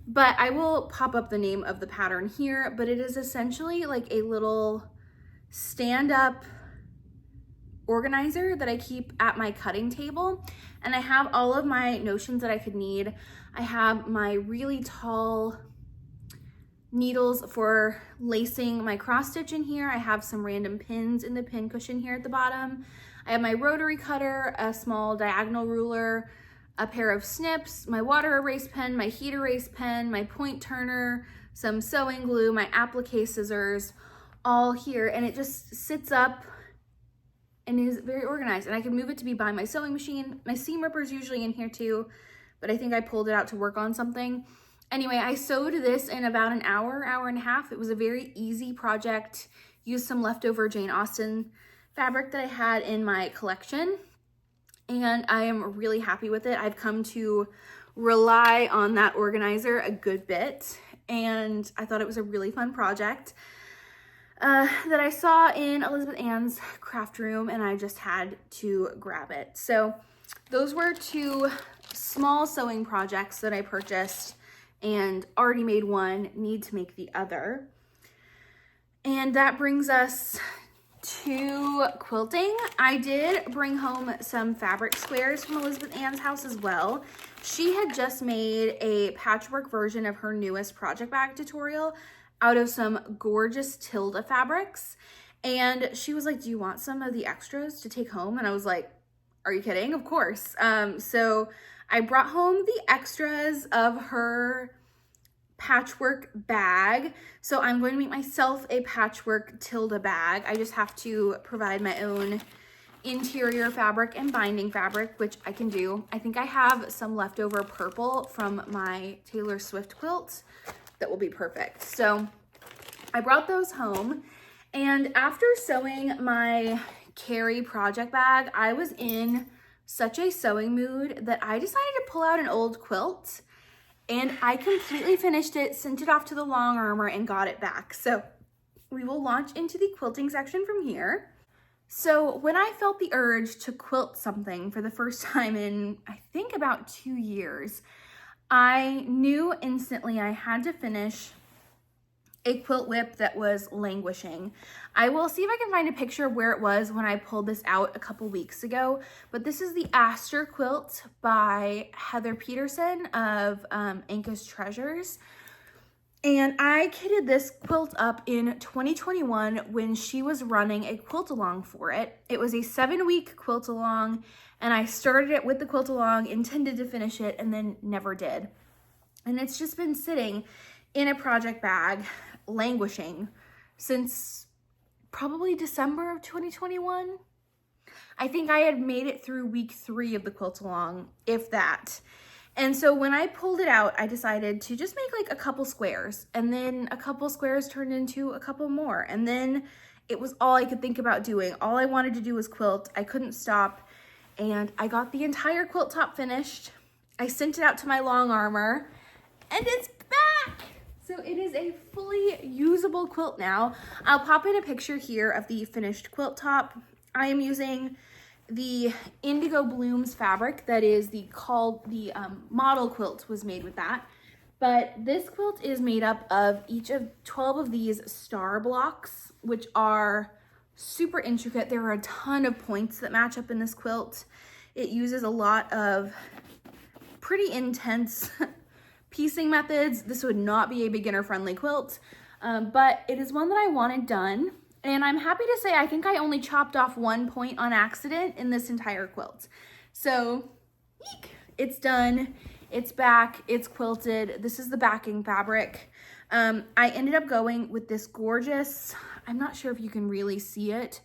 But I will pop up the name of the pattern here, but it is essentially like a little stand-up organizer that I keep at my cutting table. And I have all of my notions that I could need. I have my really tall needles for lacing my cross stitch in here. I have some random pins in the pin cushion here at the bottom. I have my rotary cutter, a small diagonal ruler, a pair of snips, my water erase pen, my heat erase pen, my point turner, some sewing glue, my applique scissors, all here. And it just sits up and is very organized. And I can move it to be by my sewing machine. My seam ripper is usually in here too, but I think I pulled it out to work on something. Anyway, I sewed this in about an hour, hour and a half. It was a very easy project. Used some leftover Jane Austen fabric that I had in my collection, and I am really happy with it. I've come to rely on that organizer a good bit, and I thought it was a really fun project that I saw in Elizabeth Ann's craft room, and I just had to grab it. So those were two small sewing projects that I purchased and already made one, need to make the other. And that brings us to quilting. I did bring home some fabric squares from Elizabeth Ann's house as well. She had just made a patchwork version of her newest project bag tutorial out of some gorgeous Tilda fabrics. And she was like, do you want some of the extras to take home? And I was like, are you kidding? Of course. So I brought home the extras of her patchwork bag. So I'm going to make myself a patchwork Tilda bag. I just have to provide my own interior fabric and binding fabric, which I can do. I think I have some leftover purple from my Taylor Swift quilt that will be perfect. So I brought those home, and after sewing my Carrie project bag, I was in such a sewing mood that I decided to pull out an old quilt, and I completely finished it, sent it off to the long armor, and got it back. So we will launch into the quilting section from here. So when I felt the urge to quilt something for the first time in, I think, about 2 years, I knew instantly I had to finish a quilt whip that was languishing. I will see if I can find a picture of where it was when I pulled this out a couple weeks ago, but this is the Aster quilt by Heather Peterson of Anka's Treasures. And I kitted this quilt up in 2021 when she was running a quilt along for it. It was a 7-week quilt along, and I started it with the quilt along, intended to finish it, and then never did. And it's just been sitting in a project bag, languishing, since probably December of 2021. I think I had made it through week 3 of the quilt along, if that. And so when I pulled it out, I decided to just make like a couple squares, and then a couple squares turned into a couple more. And then it was all I could think about doing. All I wanted to do was quilt. I couldn't stop. And I got the entire quilt top finished. I sent it out to my long armor, and it's back. So it is a fully usable quilt now. I'll pop in a picture here of the finished quilt top. I am using the Indigo Blooms fabric that is the model quilt was made with that. But this quilt is made up of each of 12 of these star blocks, which are super intricate. There are a ton of points that match up in this quilt. It uses a lot of pretty intense piecing methods. This would not be a beginner friendly quilt, but it is one that I wanted done. And I'm happy to say I think I only chopped off 1 point on accident in this entire quilt. So eek, it's done, it's back, it's quilted. This is the backing fabric. I ended up going with this gorgeous, I'm not sure if you can really see it,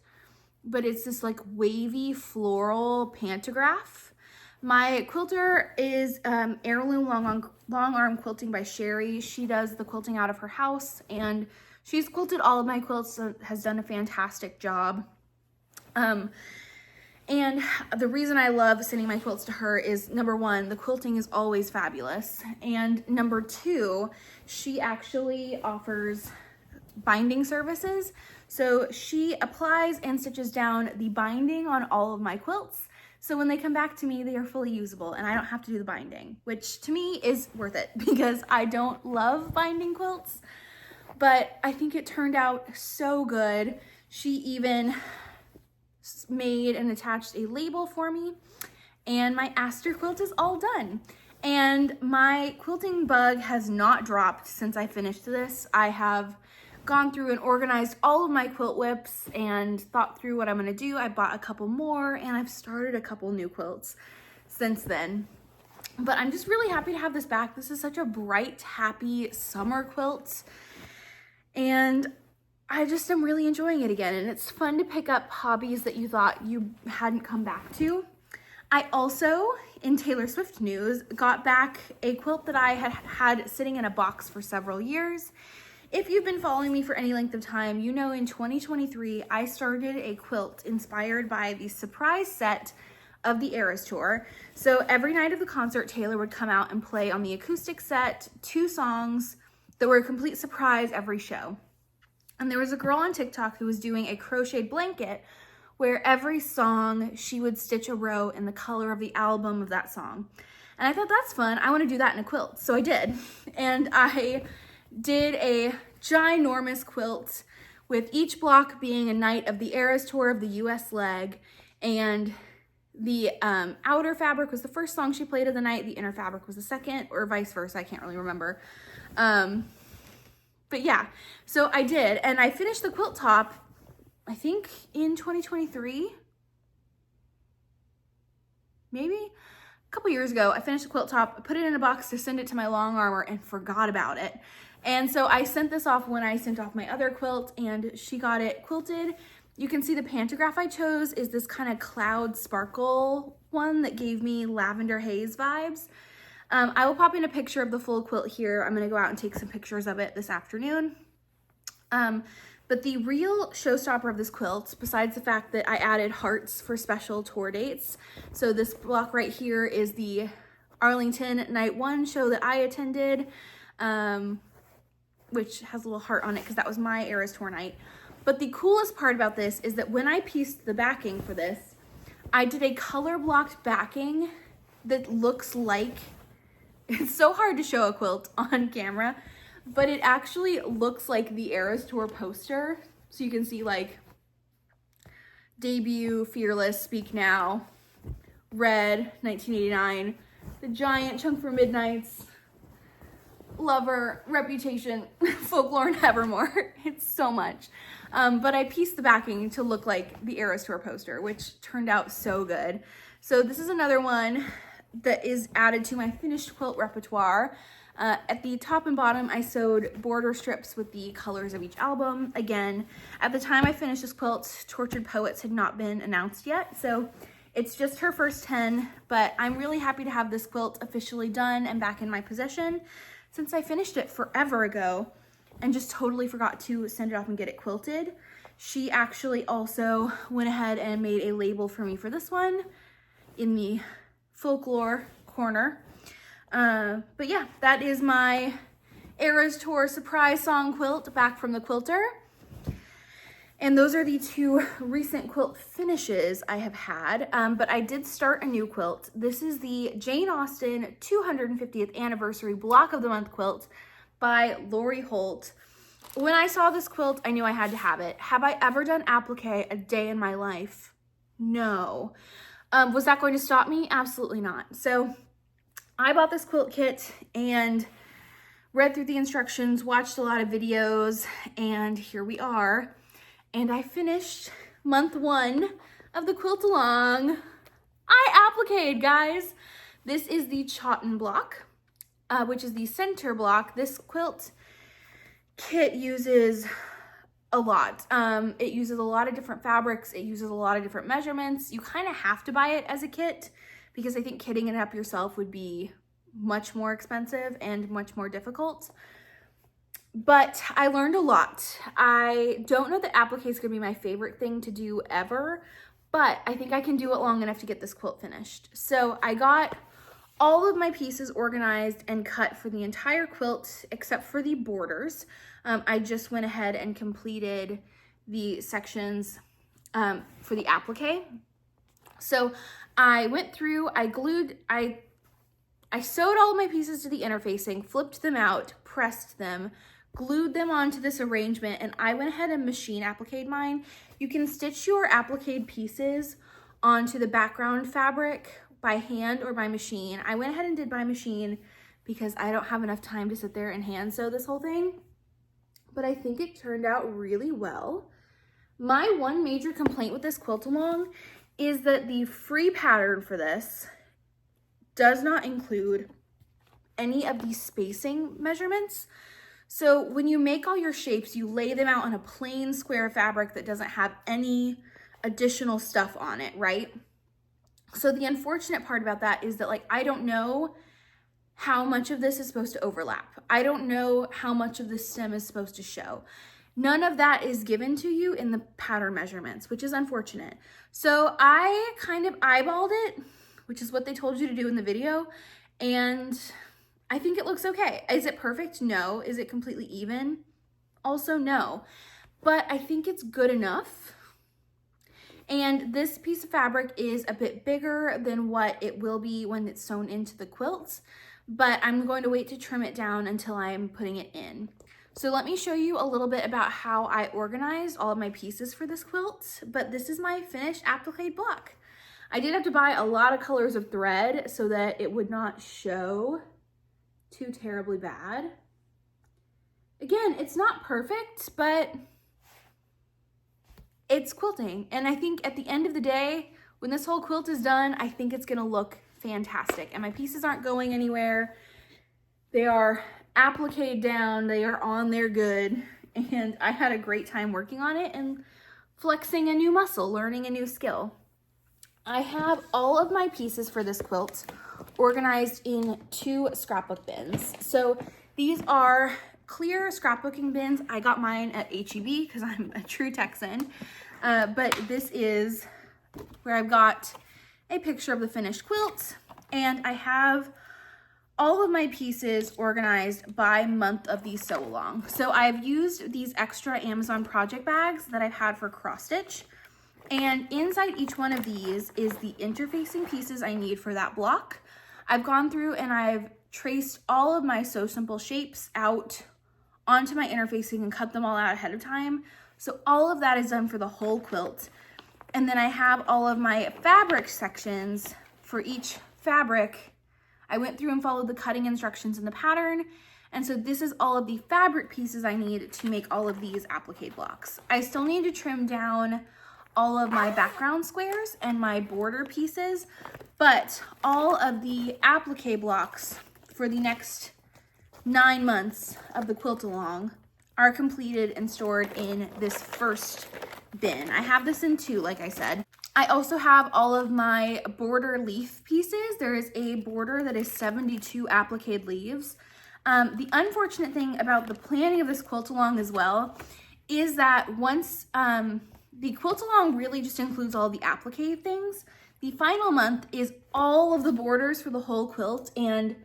but it's this like wavy floral pantograph. My quilter is Heirloom Long Arm Quilting by Sherry. She does the quilting out of her house, and she's quilted all of my quilts, so has done a fantastic job. And the reason I love sending my quilts to her is, number one, the quilting is always fabulous. And number two, she actually offers binding services. So she applies and stitches down the binding on all of my quilts. So when they come back to me, they are fully usable and I don't have to do the binding, which to me is worth it because I don't love binding quilts. But I think it turned out so good. She even made and attached a label for me, and my Aster quilt is all done. And my quilting bug has not dropped since I finished this. I have gone through and organized all of my quilt whips and thought through what I'm gonna do. I bought a couple more, and I've started a couple new quilts since then. But I'm just really happy to have this back. This is such a bright, happy summer quilt. And I just am really enjoying it again. And it's fun to pick up hobbies that you thought you hadn't come back to. I also, in Taylor Swift news, got back a quilt that I had sitting in a box for several years. If you've been following me for any length of time, you know in 2023, I started a quilt inspired by the surprise set of the Eras Tour. So every night of the concert, Taylor would come out and play on the acoustic set 2 songs that were a complete surprise every show. And there was a girl on TikTok who was doing a crocheted blanket where every song she would stitch a row in the color of the album of that song. And I thought, that's fun. I want to do that in a quilt. So I did. And I did a ginormous quilt with each block being a night of the Eras Tour of the US leg. And the outer fabric was the first song she played of the night. The inner fabric was the second, or vice versa. I can't really remember. But yeah, so I did. And I finished the quilt top, I think in 2023, maybe a couple years ago. I finished the quilt top, put it in a box to send it to my long armor, and forgot about it. And so I sent this off when I sent off my other quilt, and she got it quilted. You can see the pantograph I chose is this kind of cloud sparkle one that gave me lavender haze vibes. I will pop in a picture of the full quilt here. I'm gonna go out and take some pictures of it this afternoon. But the real showstopper of this quilt, besides the fact that I added hearts for special tour dates. So this block right here is the Arlington Night 1 show that I attended, which has a little heart on it because that was my Eras Tour night. But the coolest part about this is that when I pieced the backing for this, I did a color blocked backing that looks like, it's so hard to show a quilt on camera, but it actually looks like the Eras Tour poster. So you can see like Debut, Fearless, Speak Now, Red, 1989, The Giant, Chunk for Midnights, Lover, Reputation, Folklore, and Evermore. It's so much. But I pieced the backing to look like the Eras Tour poster, which turned out so good. So this is another one that is added to my finished quilt repertoire. At the top and bottom, I sewed border strips with the colors of each album. Again, at the time I finished this quilt, Tortured Poets had not been announced yet, so it's just her first 10, but I'm really happy to have this quilt officially done and back in my possession since I finished it forever ago and just totally forgot to send it off and get it quilted. She actually also went ahead and made a label for me for this one in the folklore corner. But yeah, that is my Eras Tour surprise song quilt back from the quilter. And those are the 2 recent quilt finishes I have had, but I did start a new quilt. This is the Jane Austen 250th anniversary block of the month quilt by Lori Holt. When I saw this quilt, I knew I had to have it. Have I ever done applique a day in my life? No. Was that going to stop me? Absolutely not. So I bought this quilt kit and read through the instructions, watched a lot of videos, and here we are. And I finished month 1 of the quilt along. I appliqued, guys. This is the Chawton block, which is the center block. This quilt kit uses a lot. It uses a lot of different fabrics. It uses a lot of different measurements. You kind of have to buy it as a kit because I think kitting it up yourself would be much more expensive and much more difficult. But I learned a lot. I don't know that applique is gonna be my favorite thing to do ever, but I think I can do it long enough to get this quilt finished. So I got all of my pieces organized and cut for the entire quilt except for the borders. I just went ahead and completed the sections for the applique. So I went through, I sewed all of my pieces to the interfacing, flipped them out, pressed them, glued them onto this arrangement, and I went ahead and machine appliqued mine. You can stitch your appliqued pieces onto the background fabric by hand or by machine. I went ahead and did by machine because I don't have enough time to sit there and hand sew this whole thing, but I think it turned out really well. My one major complaint with this quilt along is that the free pattern for this does not include any of these spacing measurements. So when you make all your shapes, you lay them out on a plain square fabric that doesn't have any additional stuff on it, right? So the unfortunate part about that is that, like, I don't know how much of this is supposed to overlap. I don't know how much of the stem is supposed to show. None of that is given to you in the pattern measurements, which is unfortunate. So I kind of eyeballed it, which is what they told you to do in the video, and I think it looks okay. Is it perfect? No. Is it completely even? Also, no. But I think it's good enough. And this piece of fabric is a bit bigger than what it will be when it's sewn into the quilts, but I'm going to wait to trim it down until I'm putting it in. So let me show you a little bit about how I organized all of my pieces for this quilt, but this is my finished applique block. I did have to buy a lot of colors of thread so that it would not show too terribly bad. Again, it's not perfect, but it's quilting. And I think at the end of the day, when this whole quilt is done, I think it's gonna look fantastic. And my pieces aren't going anywhere. They are appliqued down, they are on there good. And I had a great time working on it and flexing a new muscle, learning a new skill. I have all of my pieces for this quilt organized in 2 scrapbook bins. So these are clear scrapbooking bins. I got mine at HEB because I'm a true Texan. But this is where I've got a picture of the finished quilt, and I have all of my pieces organized by month of the sew along. So I've used these extra Amazon project bags that I've had for cross stitch, and inside each one of these is the interfacing pieces I need for that block. I've gone through and I've traced all of my Sew Simple shapes out onto my interfacing and cut them all out ahead of time. So all of that is done for the whole quilt. And then I have all of my fabric sections for each fabric. I went through and followed the cutting instructions in the pattern. And so this is all of the fabric pieces I need to make all of these applique blocks. I still need to trim down all of my background squares and my border pieces, but all of the applique blocks for the next 9 months of the quilt along are completed and stored in this first bin. I have this in 2, like I said. I also have all of my border leaf pieces. There is a border that is 72 appliqued leaves. The unfortunate thing about the planning of this quilt along as well is that once the quilt along really just includes all the applique things, the final month is all of the borders for the whole quilt, and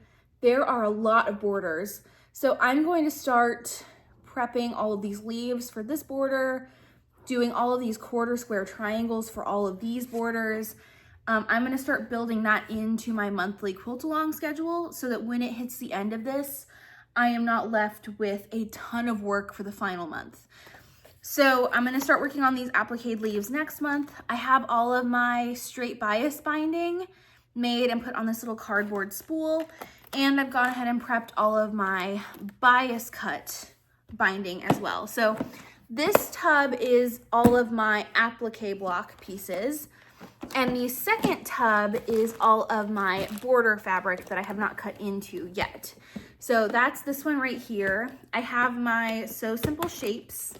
there are a lot of borders. So I'm going to start prepping all of these leaves for this border, doing all of these quarter square triangles for all of these borders. I'm gonna start building that into my monthly quilt along schedule so that when it hits the end of this, I am not left with a ton of work for the final month. So I'm gonna start working on these appliqued leaves next month. I have all of my straight bias binding made and put on this little cardboard spool, and I've gone ahead and prepped all of my bias cut binding as well. So this tub is all of my applique block pieces, and the second tub is all of my border fabric that I have not cut into yet. So that's this one right here. I have my Sew Simple shapes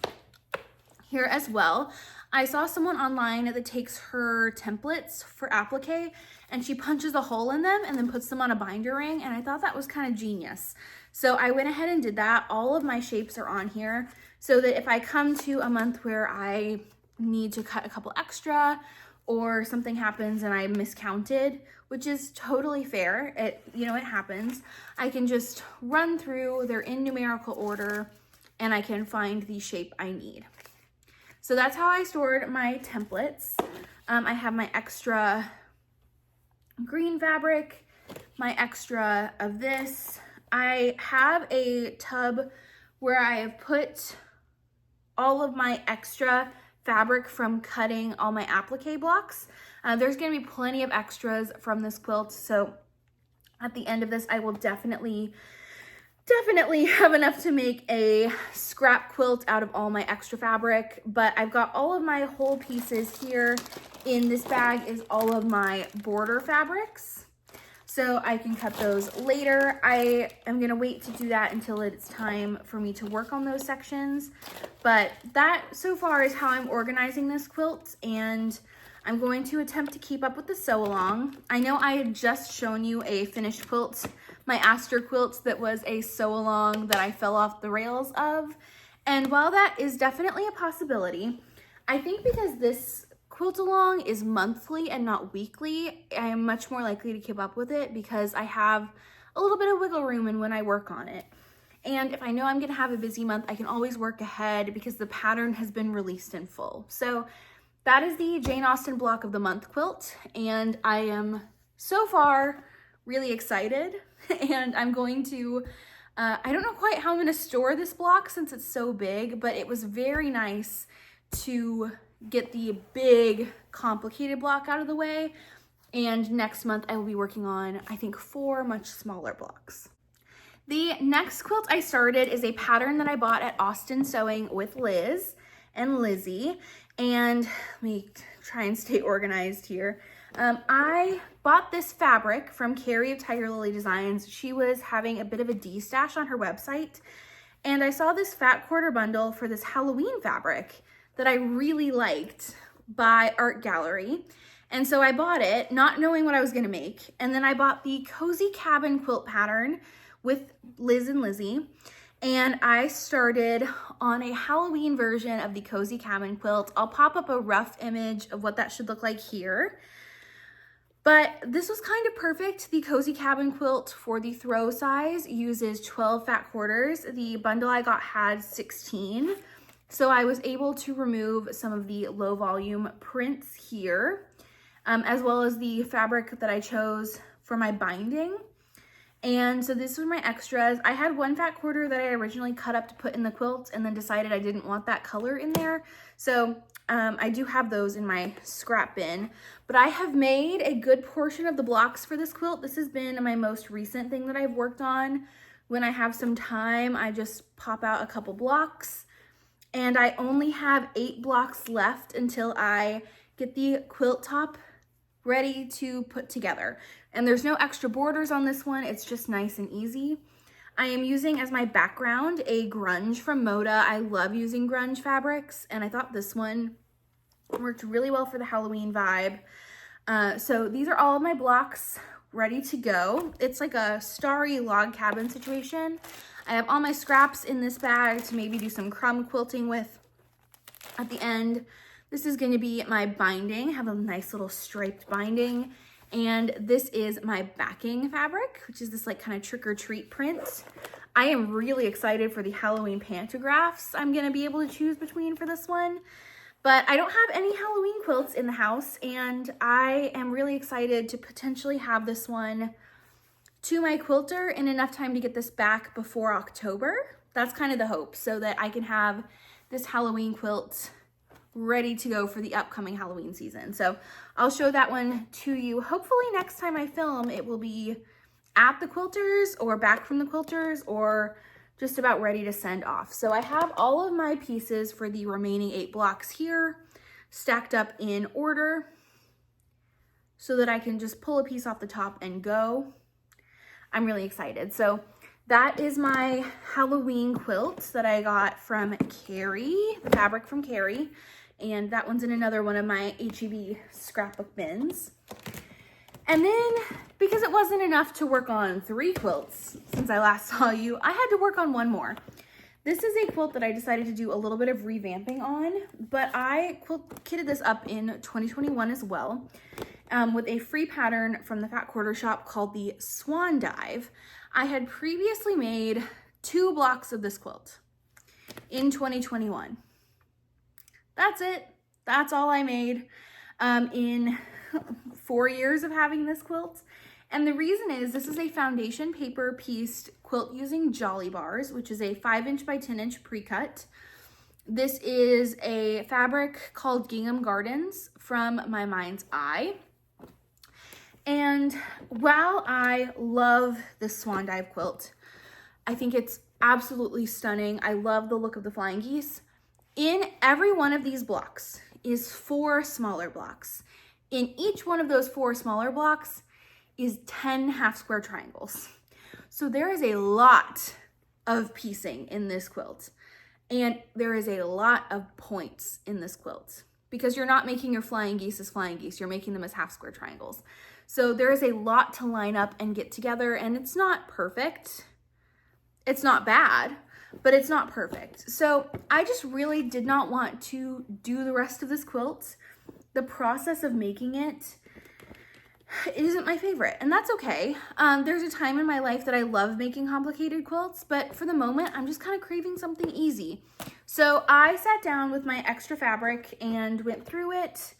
here as well. I saw someone online that takes her templates for applique and she punches a hole in them and then puts them on a binder ring, and I thought that was kind of genius. So I went ahead and did that. All of my shapes are on here so that if I come to a month where I need to cut a couple extra or something happens and I miscounted, which is totally fair, it happens, I can just run through, they're in numerical order, and I can find the shape I need. So that's how I stored my templates. I have my extra green fabric, my extra of this. I have a tub where I have put all of my extra fabric from cutting all my applique blocks. There's gonna be plenty of extras from this quilt, so at the end of this, I will definitely have enough to make a scrap quilt out of all my extra fabric, but I've got all of my whole pieces here. In this bag is all of my border fabrics. so I can cut those later. I am gonna wait to do that until it's time for me to work on those sections. But that so far is how I'm organizing this quilt, and I'm going to attempt to keep up with the sew along. I know I had just shown you a finished quilt, my Aster quilt, that was a sew along that I fell off the rails of. And while that is definitely a possibility, I think because this quilt along is monthly and not weekly, I am much more likely to keep up with it because I have a little bit of wiggle room in when I work on it. And if I know I'm gonna have a busy month, I can always work ahead because the pattern has been released in full. So that is the Jane Austen Block of the Month quilt, and I am so far really excited. And I'm going to, I don't know quite how I'm gonna store this block since it's so big, but it was very nice to get the big complicated block out of the way. And next month I will be working on, I think, 4 much smaller blocks. The next quilt I started is a pattern that I bought at Austin Sewing with Liz and Lizzie. And let me try and stay organized here. I bought this fabric from Carrie of Tiger Lily Designs. She was having a bit of a de-stash on her website, and I saw this fat quarter bundle for this Halloween fabric that I really liked by Art Gallery. And so I bought it, not knowing what I was gonna make. And then I bought the Cozy Cabin quilt pattern with Liz and Lizzie. And I started on a Halloween version of the Cozy Cabin quilt. I'll pop up a rough image of what that should look like here. But this was kind of perfect. The Cozy Cabin quilt for the throw size uses 12 fat quarters. The bundle I got had 16. So I was able to remove some of the low volume prints here, as well as the fabric that I chose for my binding. And so this was my extras. I had 1 fat quarter that I originally cut up to put in the quilt and then decided I didn't want that color in there. So I do have those in my scrap bin, but I have made a good portion of the blocks for this quilt. This has been my most recent thing that I've worked on. When I have some time, I just pop out a couple blocks, and I only have 8 blocks left until I get the quilt top ready to put together. And there's no extra borders on this one. It's just nice and easy. I am using as my background a grunge from Moda. I love using grunge fabrics, and I thought this one worked really well for the Halloween vibe. So these are all of my blocks ready to go. It's like a starry log cabin situation. I have all my scraps in this bag to maybe do some crumb quilting with at the end. This is going to be my binding. I have a nice little striped binding. And this is my backing fabric, which is this like kind of trick-or-treat print. I am really excited for the Halloween pantographs I'm going to be able to choose between for this one. But I don't have any Halloween quilts in the house, and I am really excited to potentially have this one to my quilter in enough time to get this back before October. That's kind of the hope, so that I can have this Halloween quilt ready to go for the upcoming Halloween season. So I'll show that one to you. Hopefully next time I film, it will be at the quilters or back from the quilters or just about ready to send off. So I have all of my pieces for the remaining 8 blocks here stacked up in order so that I can just pull a piece off the top and go. I'm really excited. So that is my Halloween quilt that I got from Carrie, the fabric from Carrie. And that one's in another one of my HEB scrapbook bins. And then, because it wasn't enough to work on 3 quilts since I last saw you, I had to work on 1 more. This is a quilt that I decided to do a little bit of revamping on, but I kitted this up in 2021 as well, with a free pattern from the Fat Quarter Shop called the Swan Dive. I had previously made 2 blocks of this quilt in 2021. That's it. That's all I made in 4 years of having this quilt. And the reason is this is a foundation paper pieced quilt using Jolly Bars, which is a 5" by 10" pre-cut. This is a fabric called Gingham Gardens from My Mind's Eye. And while I love this Swan Dive quilt, I think it's absolutely stunning. I love the look of the flying geese. In every one of these blocks is 4 smaller blocks. In each one of those 4 smaller blocks is 10 half square triangles. So there is a lot of piecing in this quilt, and there is a lot of points in this quilt because you're not making your flying geese as flying geese, you're making them as half square triangles. So there is a lot to line up and get together, and it's not perfect. It's not bad, but it's not perfect. So I just really did not want to do the rest of this quilt. The process of making it isn't my favorite, and that's okay. There's a time in my life that I love making complicated quilts, but for the moment, I'm just kind of craving something easy. So I sat down with my extra fabric and went through it.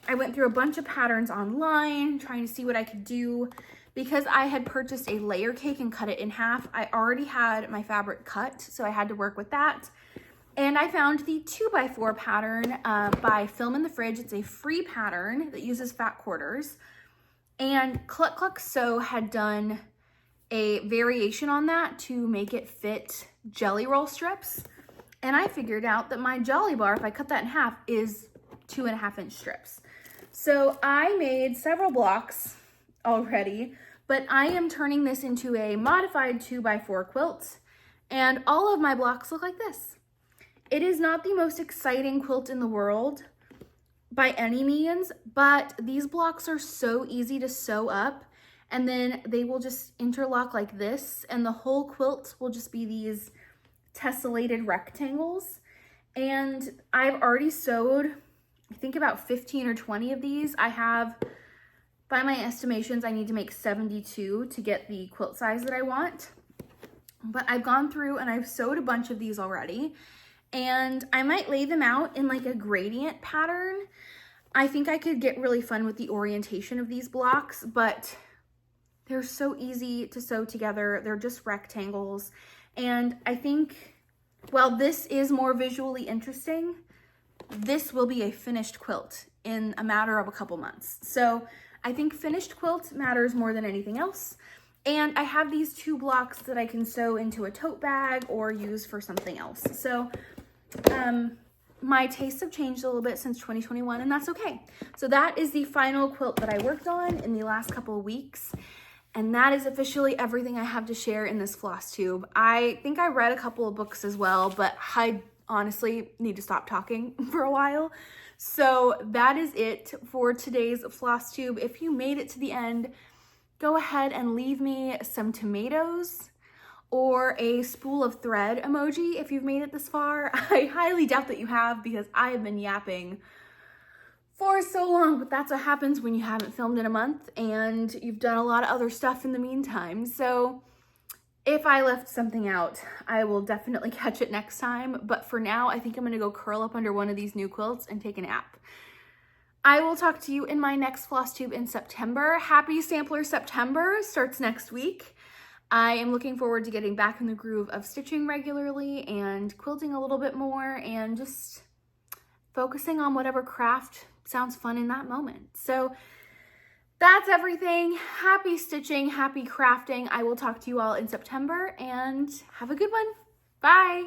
I went through a bunch of patterns online, trying to see what I could do. Because I had purchased a layer cake and cut it in half, I already had my fabric cut, so I had to work with that. And I found the 2x4 pattern by Film in the Fridge. It's a free pattern that uses fat quarters. And Cluck Cluck Sew had done a variation on that to make it fit jelly roll strips. And I figured out that my jelly bar, if I cut that in half, is 2.5-inch strips. So I made several blocks already, but I am turning this into a modified 2x4 quilt, and all of my blocks look like this. It is not the most exciting quilt in the world by any means, but these blocks are so easy to sew up, and then they will just interlock like this, and the whole quilt will just be these tessellated rectangles. And I've already sewed, I think, about 15 or 20 of these. I have, by my estimations, I need to make 72 to get the quilt size that I want. But I've gone through and I've sewed a bunch of these already, and I might lay them out in like a gradient pattern. I think I could get really fun with the orientation of these blocks, but they're so easy to sew together. They're just rectangles. And I think, while this is more visually interesting, this will be a finished quilt in a matter of a couple months. So I think finished quilt matters more than anything else. And I have these 2 blocks that I can sew into a tote bag or use for something else. So my tastes have changed a little bit since 2021, and that's okay. So that is the final quilt that I worked on in the last couple of weeks. And that is officially everything I have to share in this floss tube. I think I read a couple of books as well, but I honestly need to stop talking for a while. So that is it for today's floss tube. If you made it to the end, go ahead and leave me some tomatoes or a spool of thread emoji if you've made it this far. I highly doubt that you have, because I have been yapping for so long, but that's what happens when you haven't filmed in a month and you've done a lot of other stuff in the meantime. So if I left something out, I will definitely catch it next time. But for now, I think I'm gonna go curl up under one of these new quilts and take a nap. I will talk to you in my next floss tube in September. Happy Sampler September starts next week. I am looking forward to getting back in the groove of stitching regularly and quilting a little bit more and just focusing on whatever craft sounds fun in that moment. So that's everything. Happy stitching, happy crafting. I will talk to you all in September, and have a good one. Bye.